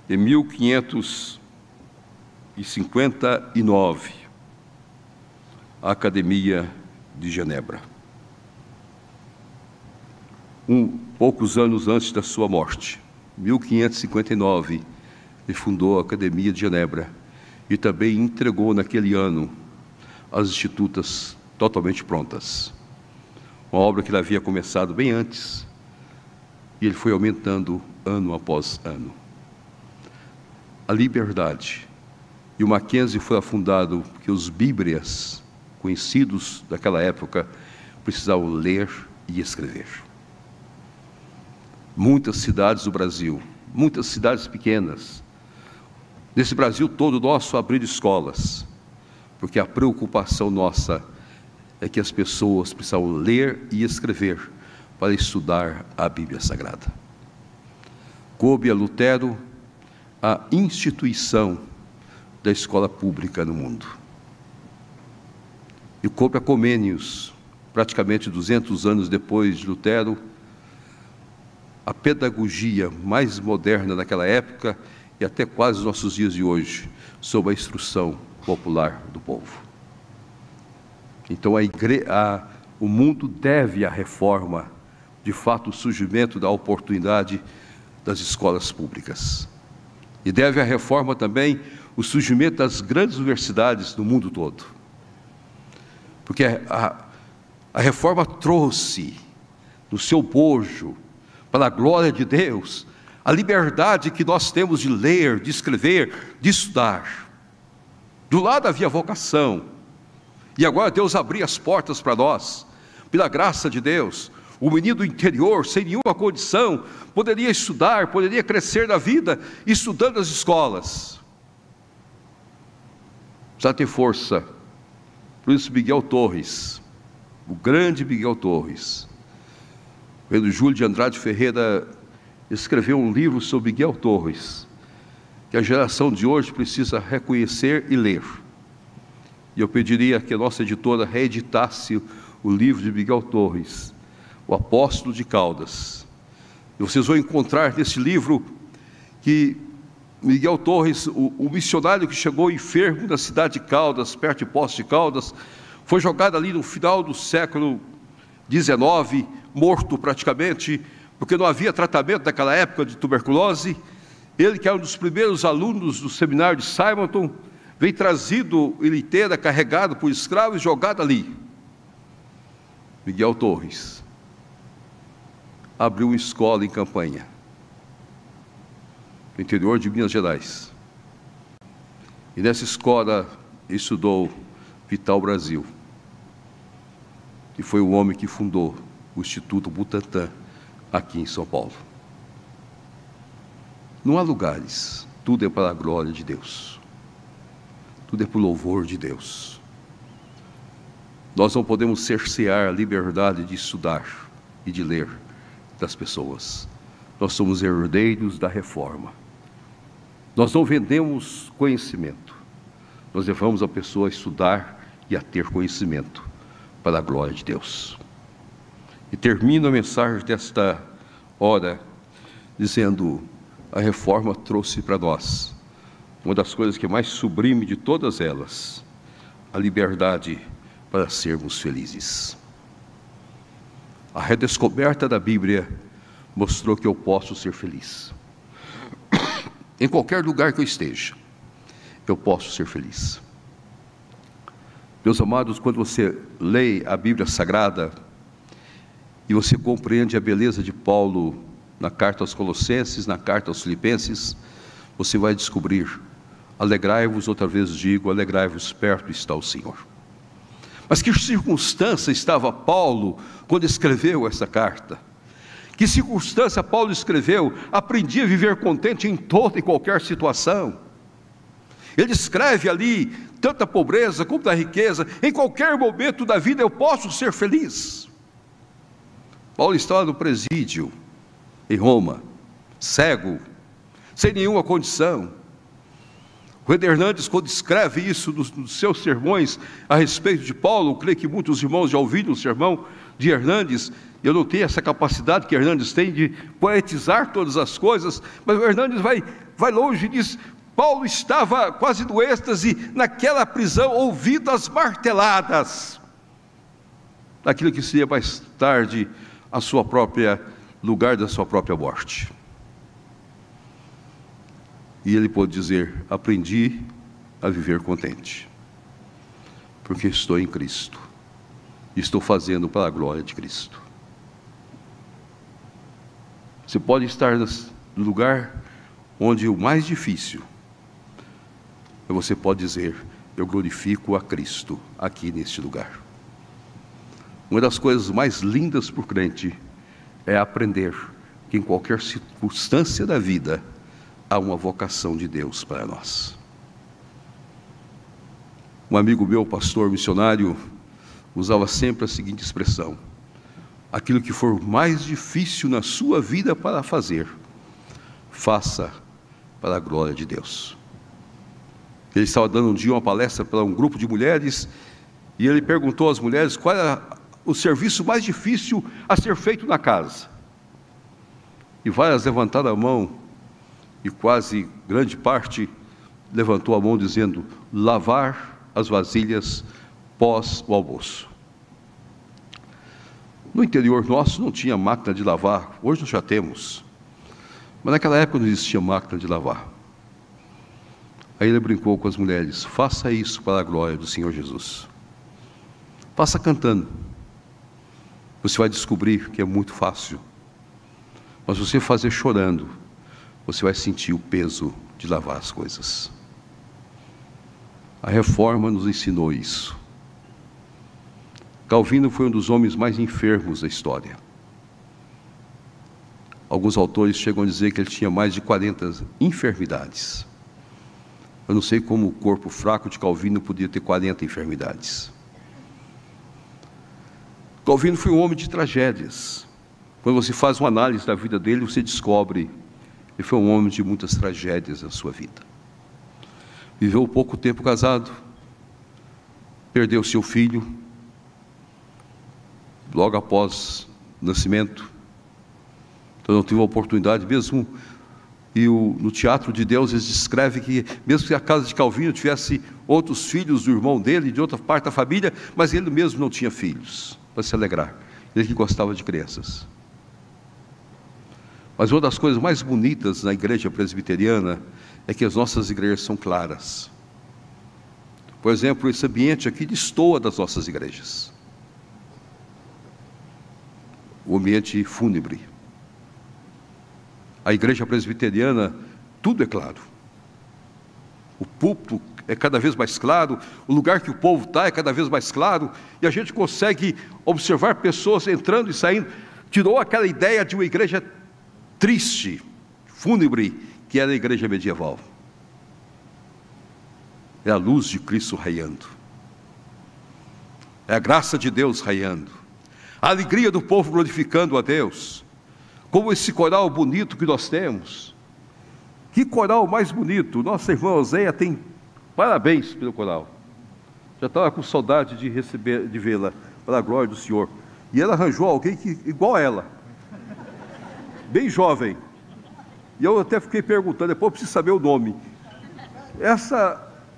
em 1559 a Academia de Genebra. Poucos anos antes da sua morte, 1559, ele fundou a Academia de Genebra e também entregou naquele ano as Institutas totalmente prontas. Uma obra que ele havia começado bem antes e ele foi aumentando ano após ano. A liberdade. E o Mackenzie foi afundado porque os bíblias conhecidos daquela época precisavam ler e escrever. Muitas cidades do Brasil, muitas cidades pequenas, nesse Brasil todo nosso, abriram escolas, porque a preocupação nossa é que as pessoas precisavam ler e escrever para estudar a Bíblia Sagrada. Coube a Lutero a instituição da escola pública no mundo. E coube a Comênios, praticamente 200 anos depois de Lutero, a pedagogia mais moderna daquela época e até quase os nossos dias de hoje, sob a instrução popular do povo. Então o mundo deve à reforma, de fato, o surgimento da oportunidade das escolas públicas. E deve à reforma também o surgimento das grandes universidades no mundo todo. Porque a reforma trouxe no seu bojo, para a glória de Deus, a liberdade que nós temos de ler, de escrever, de estudar. Do lado havia vocação, e agora Deus abriu as portas para nós, pela graça de Deus. O menino do interior, sem nenhuma condição, poderia estudar, poderia crescer na vida, estudando nas escolas. Precisa ter força. Por isso Miguel Torres, o grande Miguel Torres, Pedro Júlio de Andrade Ferreira, escreveu um livro sobre Miguel Torres, que a geração de hoje precisa reconhecer e ler. E eu pediria que a nossa editora reeditasse o livro de Miguel Torres, o Apóstolo de Caldas. E vocês vão encontrar nesse livro que Miguel Torres, o missionário que chegou enfermo na cidade de Caldas, perto de Poços de Caldas, foi jogado ali no final do século XIX, morto praticamente, porque não havia tratamento naquela época de tuberculose. Ele, que era um dos primeiros alunos do seminário de Simonton, veio trazido em liteira, carregado por escravos e jogado ali. Miguel Torres abriu uma escola em Campanha, no interior de Minas Gerais. E nessa escola estudou Vital Brasil, que foi o homem que fundou o Instituto Butantan aqui em São Paulo. Não há lugares, tudo é para a glória de Deus, tudo é para o louvor de Deus. Nós não podemos cercear a liberdade de estudar e de ler das pessoas. Nós somos herdeiros da reforma. Nós não vendemos conhecimento, nós levamos a pessoa a estudar e a ter conhecimento para a glória de Deus. E termino a mensagem desta hora dizendo: a reforma trouxe para nós uma das coisas que é mais sublime de todas elas, a liberdade para sermos felizes. A redescoberta da Bíblia mostrou que eu posso ser feliz. Em qualquer lugar que eu esteja, eu posso ser feliz. Meus amados, quando você lê a Bíblia Sagrada e você compreende a beleza de Paulo na carta aos Colossenses, na carta aos Filipenses, você vai descobrir: alegrai-vos, outra vez digo, alegrai-vos, perto está o Senhor. Mas que circunstância estava Paulo quando escreveu essa carta? Que circunstância Paulo escreveu? Aprendi a viver contente em toda e qualquer situação. Ele escreve ali tanto da pobreza como da riqueza. Em qualquer momento da vida eu posso ser feliz. Paulo estava no presídio em Roma, cego, sem nenhuma condição. O Reder Hernandes, quando escreve isso nos seus sermões a respeito de Paulo, eu creio que muitos irmãos já ouviram o sermão de Hernandes. Eu não tenho essa capacidade que Hernandes tem de poetizar todas as coisas, mas o Hernandes vai longe e diz: Paulo estava quase no êxtase naquela prisão, ouvindo as marteladas daquilo que seria mais tarde a sua própria lugar da sua própria morte. E ele pôde dizer: aprendi a viver contente, porque estou em Cristo, e estou fazendo para a glória de Cristo. Você pode estar no lugar onde o mais difícil, mas você pode dizer: eu glorifico a Cristo aqui neste lugar. Uma das coisas mais lindas para o crente é aprender que em qualquer circunstância da vida há uma vocação de Deus para nós. Um amigo meu, pastor missionário, usava sempre a seguinte expressão: aquilo que for mais difícil na sua vida para fazer, faça para a glória de Deus. Ele estava dando um dia uma palestra para um grupo de mulheres, e ele perguntou às mulheres qual era o serviço mais difícil a ser feito na casa. E várias levantaram a mão, e quase grande parte levantou a mão dizendo: lavar as vasilhas pós o almoço. No interior nosso não tinha máquina de lavar, hoje nós já temos, mas naquela época não existia máquina de lavar. Aí ele brincou com as mulheres: faça isso para a glória do Senhor Jesus. Faça cantando. Você vai descobrir que é muito fácil. Mas você fazer chorando, você vai sentir o peso de lavar as coisas. A reforma nos ensinou isso. Calvino foi um dos homens mais enfermos da história. Alguns autores chegam a dizer que ele tinha mais de 40 enfermidades. Eu não sei como o corpo fraco de Calvino podia ter 40 enfermidades. Calvino foi um homem de tragédias. Quando você faz uma análise da vida dele, você descobre que foi um homem de muitas tragédias na sua vida. Viveu pouco tempo casado, perdeu seu filho logo após o nascimento, então não teve a oportunidade mesmo. E no Teatro de Deus eles descrevem que mesmo que a casa de Calvino tivesse outros filhos do irmão dele, de outra parte da família, mas ele mesmo não tinha filhos para se alegrar. Ele que gostava de crianças. Mas uma das coisas mais bonitas na igreja presbiteriana é que as nossas igrejas são claras. Por exemplo, esse ambiente aqui destoa das nossas igrejas. O ambiente fúnebre. A igreja presbiteriana, tudo é claro. O púlpito é cada vez mais claro, o lugar que o povo está é cada vez mais claro, e a gente consegue observar pessoas entrando e saindo. Tirou aquela ideia de uma igreja triste, fúnebre, que era a igreja medieval. É a luz de Cristo raiando. É a graça de Deus raiando. A alegria do povo glorificando a Deus. Como esse coral bonito que nós temos. Que coral mais bonito. Nossa irmã Oséia tem parabéns pelo coral. Já estava com saudade de vê-la, para a glória do Senhor. E ela arranjou alguém igual a ela. Bem jovem. E eu até fiquei perguntando, depois eu preciso saber o nome.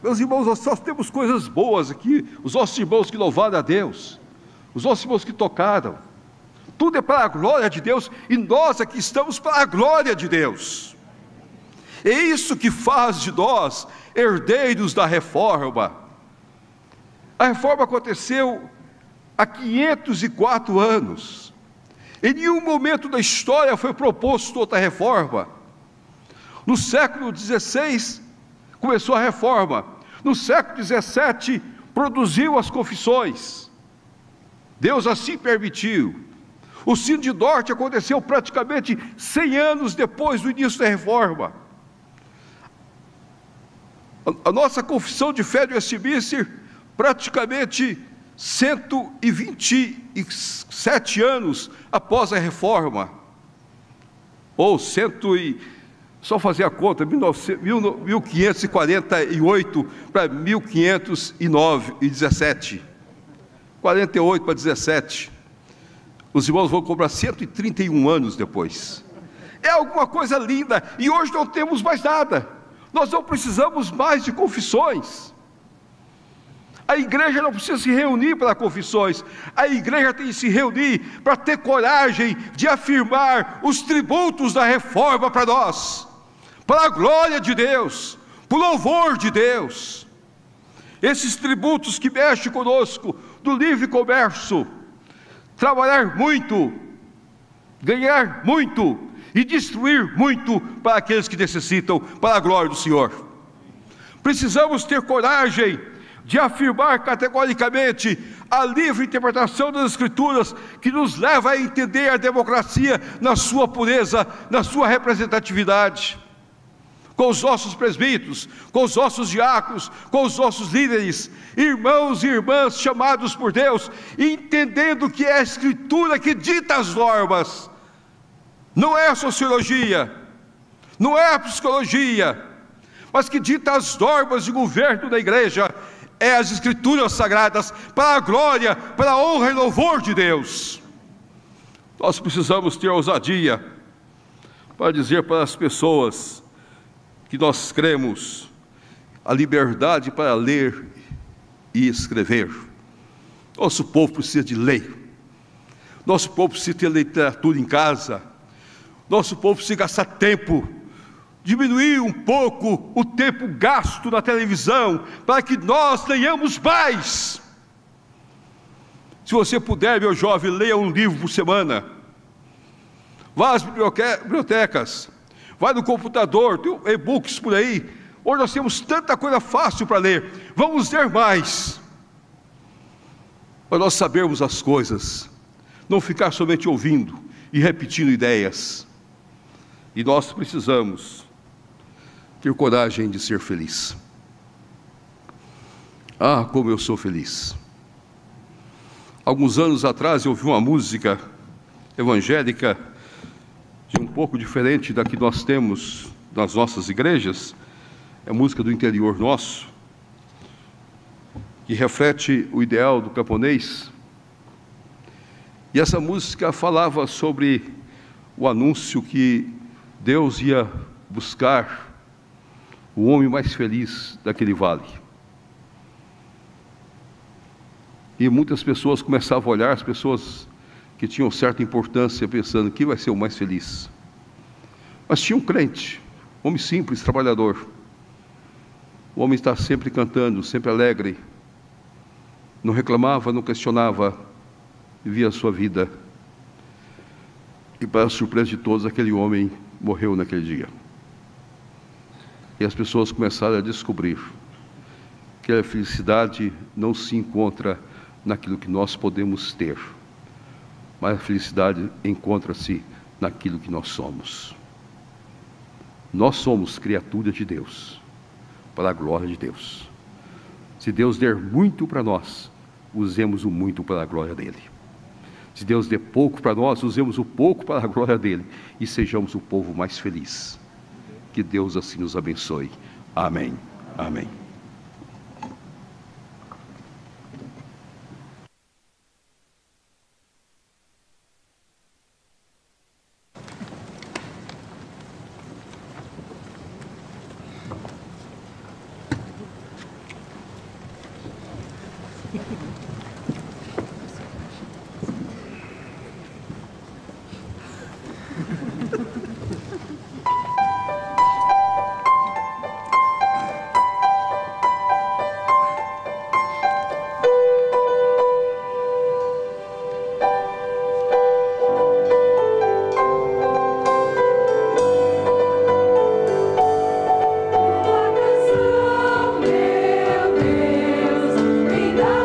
Meus irmãos, nós só temos coisas boas aqui. Os nossos irmãos que louvaram a Deus. Os nossos irmãos que tocaram. Tudo é para a glória de Deus. E nós aqui estamos para a glória de Deus. É isso que faz de nós herdeiros da reforma. A reforma aconteceu há 504 anos. Em nenhum momento da história foi proposto outra reforma. No século XVI começou a reforma. No século XVII produziu as confissões. Deus assim permitiu. O Sino de Dort aconteceu praticamente 100 anos depois do início da reforma. A nossa confissão de fé de Westminster, praticamente 127 anos após a reforma, ou só fazer a conta, 1548 para 1517, 48 para 17, os irmãos vão cobrar 131 anos depois. É alguma coisa linda, e hoje não temos mais nada. Nós não precisamos mais de confissões. A igreja não precisa se reunir para confissões. A igreja tem que se reunir para ter coragem de afirmar os tributos da reforma para nós, para a glória de Deus, para o louvor de Deus. Esses tributos que mexem conosco, do livre comércio, trabalhar muito, ganhar muito e destruir muito para aqueles que necessitam, para a glória do Senhor. Precisamos ter coragem de afirmar categoricamente a livre interpretação das Escrituras, que nos leva a entender a democracia na sua pureza, na sua representatividade. Com os nossos presbíteros, com os nossos diáconos, com os nossos líderes, irmãos e irmãs chamados por Deus, entendendo que é a Escritura que dita as normas. Não é a sociologia, não é a psicologia, mas que dita as normas de governo da igreja, é as Escrituras Sagradas, para a glória, para a honra e louvor de Deus. Nós precisamos ter ousadia para dizer para as pessoas que nós cremos a liberdade para ler e escrever. Nosso povo precisa de lei, nosso povo precisa ter literatura em casa, nosso povo precisa gastar tempo, diminuir um pouco o tempo gasto na televisão, para que nós tenhamos mais. Se você puder, meu jovem, leia um livro por semana. Vá às bibliotecas, vai no computador, tem e-books por aí. Hoje nós temos tanta coisa fácil para ler. Vamos ler mais, para nós sabermos as coisas, não ficar somente ouvindo e repetindo ideias. E nós precisamos ter coragem de ser feliz. Ah, como eu sou feliz! Alguns anos atrás eu ouvi uma música evangélica de um pouco diferente da que nós temos nas nossas igrejas. É música do interior nosso, que reflete o ideal do camponês. E essa música falava sobre o anúncio que Deus ia buscar o homem mais feliz daquele vale. E muitas pessoas começavam a olhar, as pessoas que tinham certa importância, pensando, quem vai ser o mais feliz? Mas tinha um crente, homem simples, trabalhador. O homem está sempre cantando, sempre alegre, não reclamava, não questionava, vivia a sua vida. E para a surpresa de todos, aquele homem morreu naquele dia. E as pessoas começaram a descobrir que a felicidade não se encontra naquilo que nós podemos ter, mas a felicidade encontra-se naquilo que nós somos. Nós somos criaturas de Deus, para a glória de Deus. Se Deus der muito para nós, usemos o muito para a glória dEle. Se Deus der pouco para nós, usemos o pouco para a glória dEle e sejamos o povo mais feliz. Que Deus assim nos abençoe. Amém. Amém. Meu Deus, vem da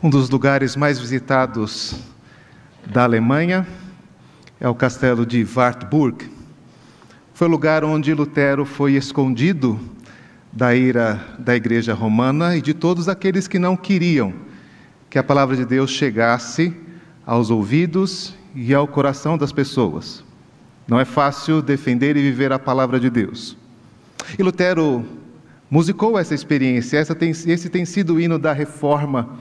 Um dos lugares mais visitados da Alemanha é o castelo de Wartburg. Foi o lugar onde Lutero foi escondido da ira da Igreja Romana e de todos aqueles que não queriam que a palavra de Deus chegasse aos ouvidos e ao coração das pessoas. Não é fácil defender e viver a palavra de Deus. E Lutero musicou essa experiência. Esse tem sido o hino da Reforma,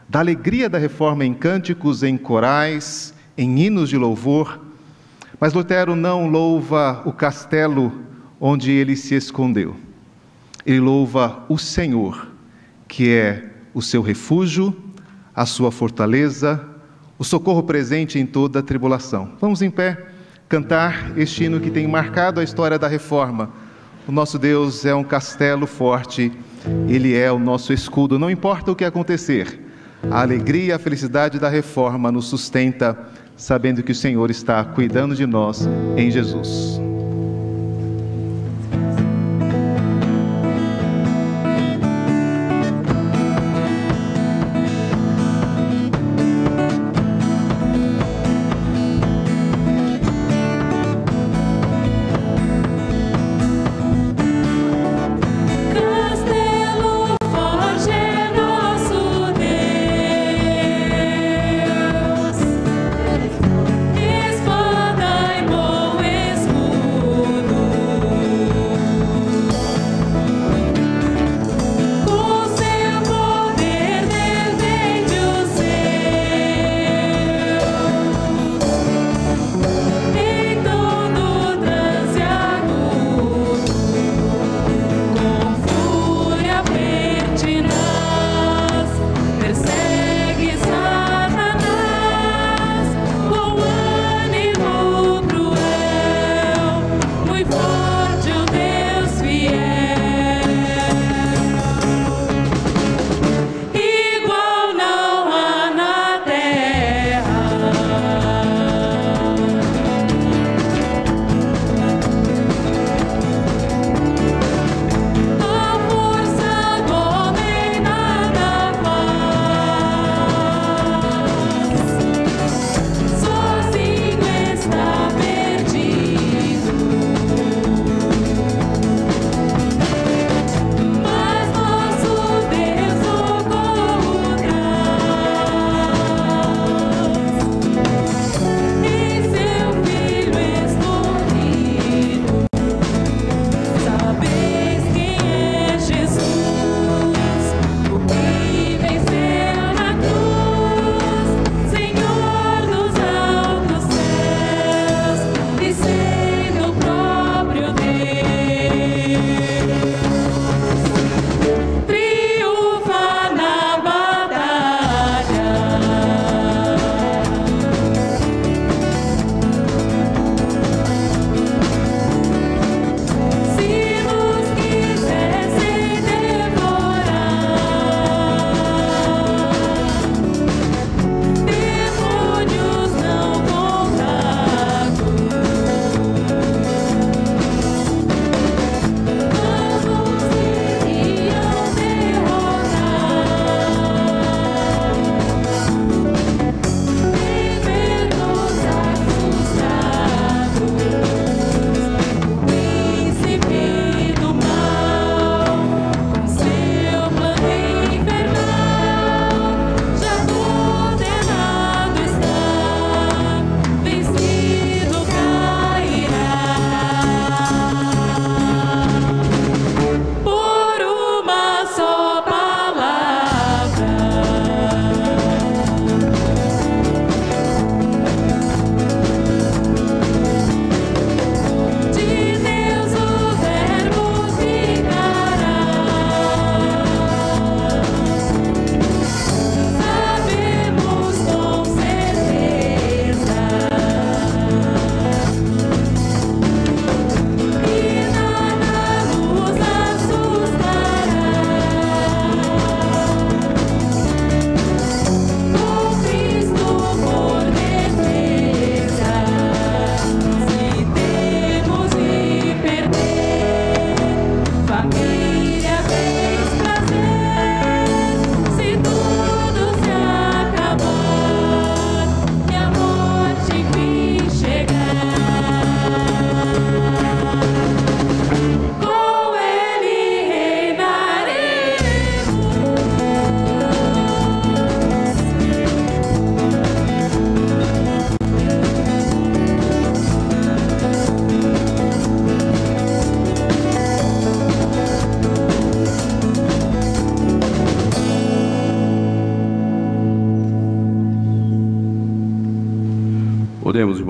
da alegria da Reforma, em cânticos, em corais, em hinos de louvor. Mas Lutero não louva o castelo onde ele se escondeu. Ele louva o Senhor, que é o seu refúgio, a sua fortaleza, o socorro presente em toda a tribulação. Vamos em pé cantar este hino que tem marcado a história da Reforma. O nosso Deus é um castelo forte, Ele é o nosso escudo. Não importa o que acontecer, a alegria e a felicidade da Reforma nos sustenta, sabendo que o Senhor está cuidando de nós em Jesus. Espada e bom escudo.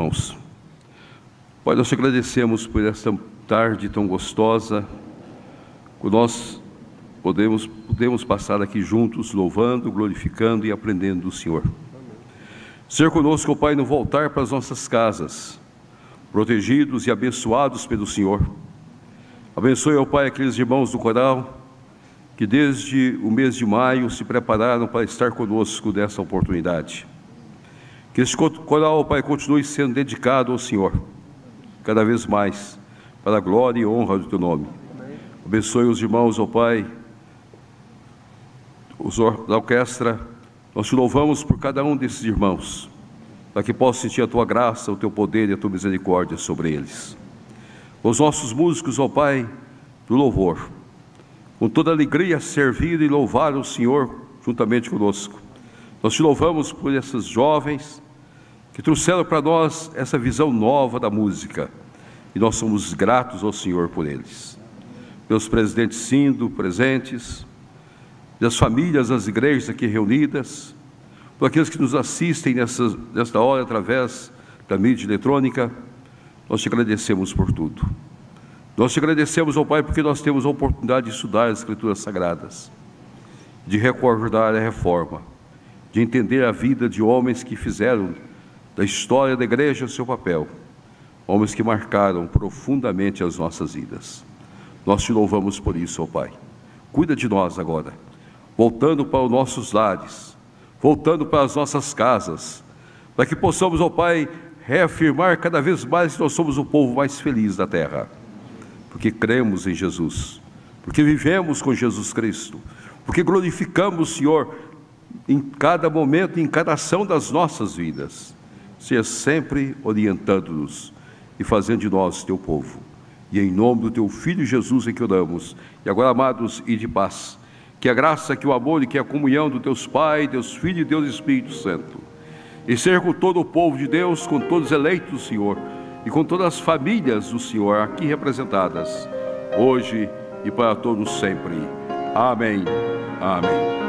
irmãos. Pai, nós te agradecemos por esta tarde tão gostosa, que nós podemos passar aqui juntos, louvando, glorificando e aprendendo do Senhor. Ser conosco, Pai, no voltar para as nossas casas, protegidos e abençoados pelo Senhor. Abençoe, ó Pai, aqueles irmãos do coral, que desde o mês de maio se prepararam para estar conosco nessa oportunidade. Que este coral, Pai, continue sendo dedicado ao Senhor, cada vez mais, para a glória e honra do Teu nome. Abençoe os irmãos, ó Pai, da orquestra. Nós Te louvamos por cada um desses irmãos, para que possa sentir a Tua graça, o Teu poder e a Tua misericórdia sobre eles. Os nossos músicos, ó Pai, do louvor, com toda alegria servir e louvar o Senhor juntamente conosco. Nós Te louvamos por esses jovens que trouxeram para nós essa visão nova da música, e nós somos gratos ao Senhor por eles. Pelos presidentes Sindo presentes, das famílias das igrejas aqui reunidas, por aqueles que nos assistem nesta hora através da mídia eletrônica, nós Te agradecemos por tudo. Nós Te agradecemos, ó Pai, porque nós temos a oportunidade de estudar as Escrituras Sagradas, de recordar a reforma, de entender a vida de homens que fizeram da história da igreja o seu papel, homens que marcaram profundamente as nossas vidas. Nós Te louvamos por isso, ó Pai. Cuida de nós agora, voltando para os nossos lares, voltando para as nossas casas, para que possamos, ó Pai, reafirmar cada vez mais que nós somos o povo mais feliz da terra, porque cremos em Jesus, porque vivemos com Jesus Cristo, porque glorificamos o Senhor em cada momento, em cada ação das nossas vidas. Seja sempre orientando-nos e fazendo de nós Teu povo. E em nome do Teu Filho Jesus é que oramos. E agora, amados, e de paz, que a graça, que o amor e que a comunhão do Deus Pai, Deus Filho e Deus Espírito Santo, e ser com todo o povo de Deus, com todos os eleitos do Senhor, e com todas as famílias do Senhor aqui representadas, hoje e para todos sempre. Amém. Amém.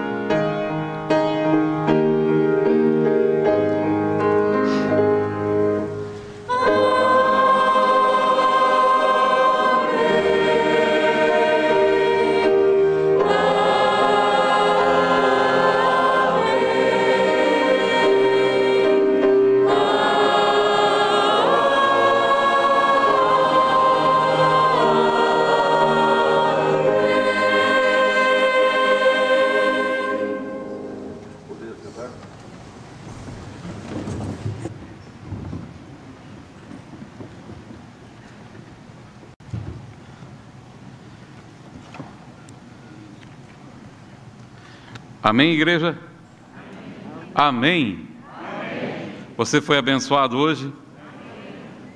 Amém, igreja? Amém. Amém. Você foi abençoado hoje? Amém.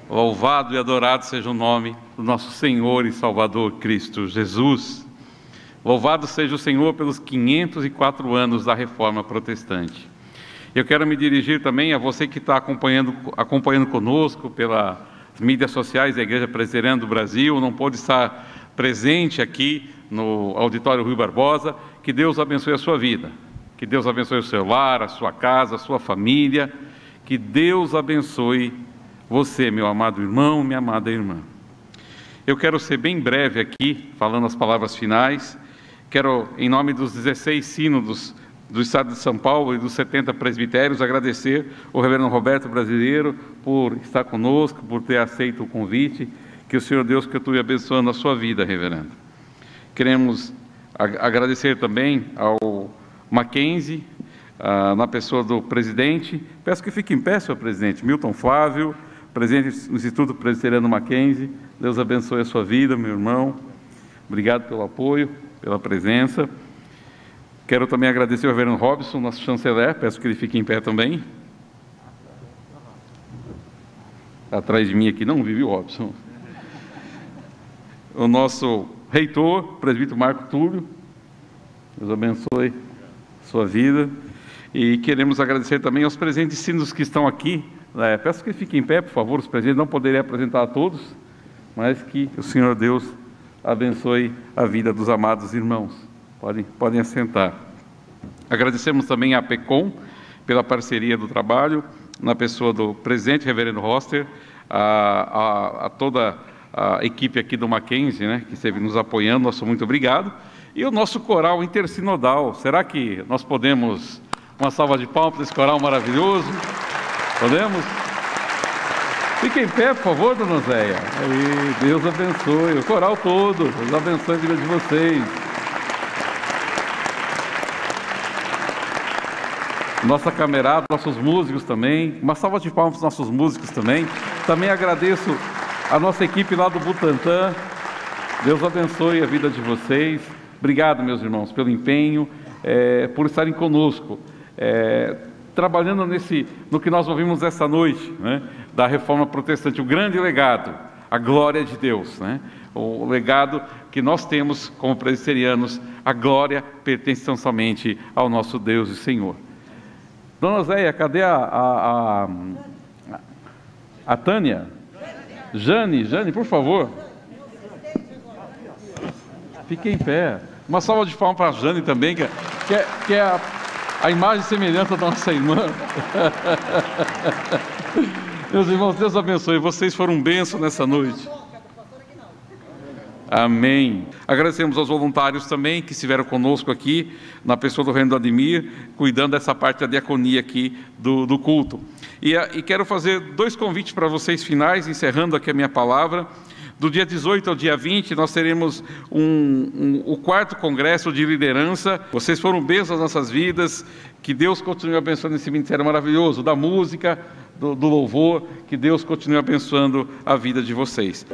Louvado e adorado seja o nome do nosso Senhor e Salvador Cristo Jesus. Louvado seja o Senhor pelos 504 anos da Reforma Protestante. Eu quero me dirigir também a você que está acompanhando conosco pelas mídias sociais da Igreja Presbiteriana do Brasil, não pôde estar presente aqui no Auditório Rui Barbosa. Que Deus abençoe a sua vida, que Deus abençoe o seu lar, a sua casa, a sua família, que Deus abençoe você, meu amado irmão, minha amada irmã. Eu quero ser bem breve aqui, falando as palavras finais. Quero, em nome dos 16 sínodos do Estado de São Paulo e dos 70 presbitérios, agradecer ao reverendo Roberto Brasileiro por estar conosco, por ter aceito o convite. Que o Senhor Deus continue abençoando a sua vida, reverendo. Queremos agradecer também ao Mackenzie, na pessoa do presidente. Peço que fique em pé, senhor presidente. Milton Flávio, presidente do Instituto Presbiteriano Mackenzie. Deus abençoe a sua vida, meu irmão. Obrigado pelo apoio, pela presença. Quero também agradecer ao reverendo Robson, nosso chanceler. Peço que ele fique em pé também. Atrás de mim aqui não vive o Robson. O nosso reitor, presbítero Marco Túlio, Deus abençoe a sua vida. E queremos agradecer também aos presentes sínodos que estão aqui. Peço que fiquem em pé, por favor, os presentes. Não poderei apresentar a todos, mas que o Senhor Deus abençoe a vida dos amados irmãos. Podem assentar. Agradecemos também à PECOM pela parceria do trabalho. na pessoa do presidente, reverendo Roster, a toda a equipe aqui do Mackenzie, né, que esteve nos apoiando, nosso muito obrigado. E o nosso coral intersinodal, será que nós podemos, uma salva de palmas para esse coral maravilhoso? Podemos? Fiquem em pé, por favor, dona Zéia. Aí, Deus abençoe, o coral todo, Deus abençoe a vida de vocês. Nossa camerada, nossos músicos também, uma salva de palmas para os nossos músicos também. Também agradeço a nossa equipe lá do Butantã, Deus abençoe a vida de vocês. Obrigado, meus irmãos, pelo empenho, por estarem conosco, trabalhando no que nós ouvimos esta noite, né, da Reforma Protestante, o grande legado, a glória de Deus, né, o legado que nós temos como presbiterianos, a glória pertence tão somente ao nosso Deus e Senhor. Dona Zéia, cadê a Tânia? Jane, por favor. Fique em pé. Uma salva de palmas para a Jane também, que é a imagem e semelhança da nossa irmã. Meus irmãos, Deus abençoe. Vocês foram bênção nessa noite. Amém. Agradecemos aos voluntários também que estiveram conosco aqui, na pessoa do reverendo Ademir, cuidando dessa parte da diaconia aqui do culto. E quero fazer 2 convites para vocês finais, encerrando aqui a minha palavra. Do dia 18 ao dia 20, nós teremos o 4º Congresso de Liderança. Vocês foram bênçãos nas nossas vidas, que Deus continue abençoando esse ministério maravilhoso, da música, do louvor, que Deus continue abençoando a vida de vocês.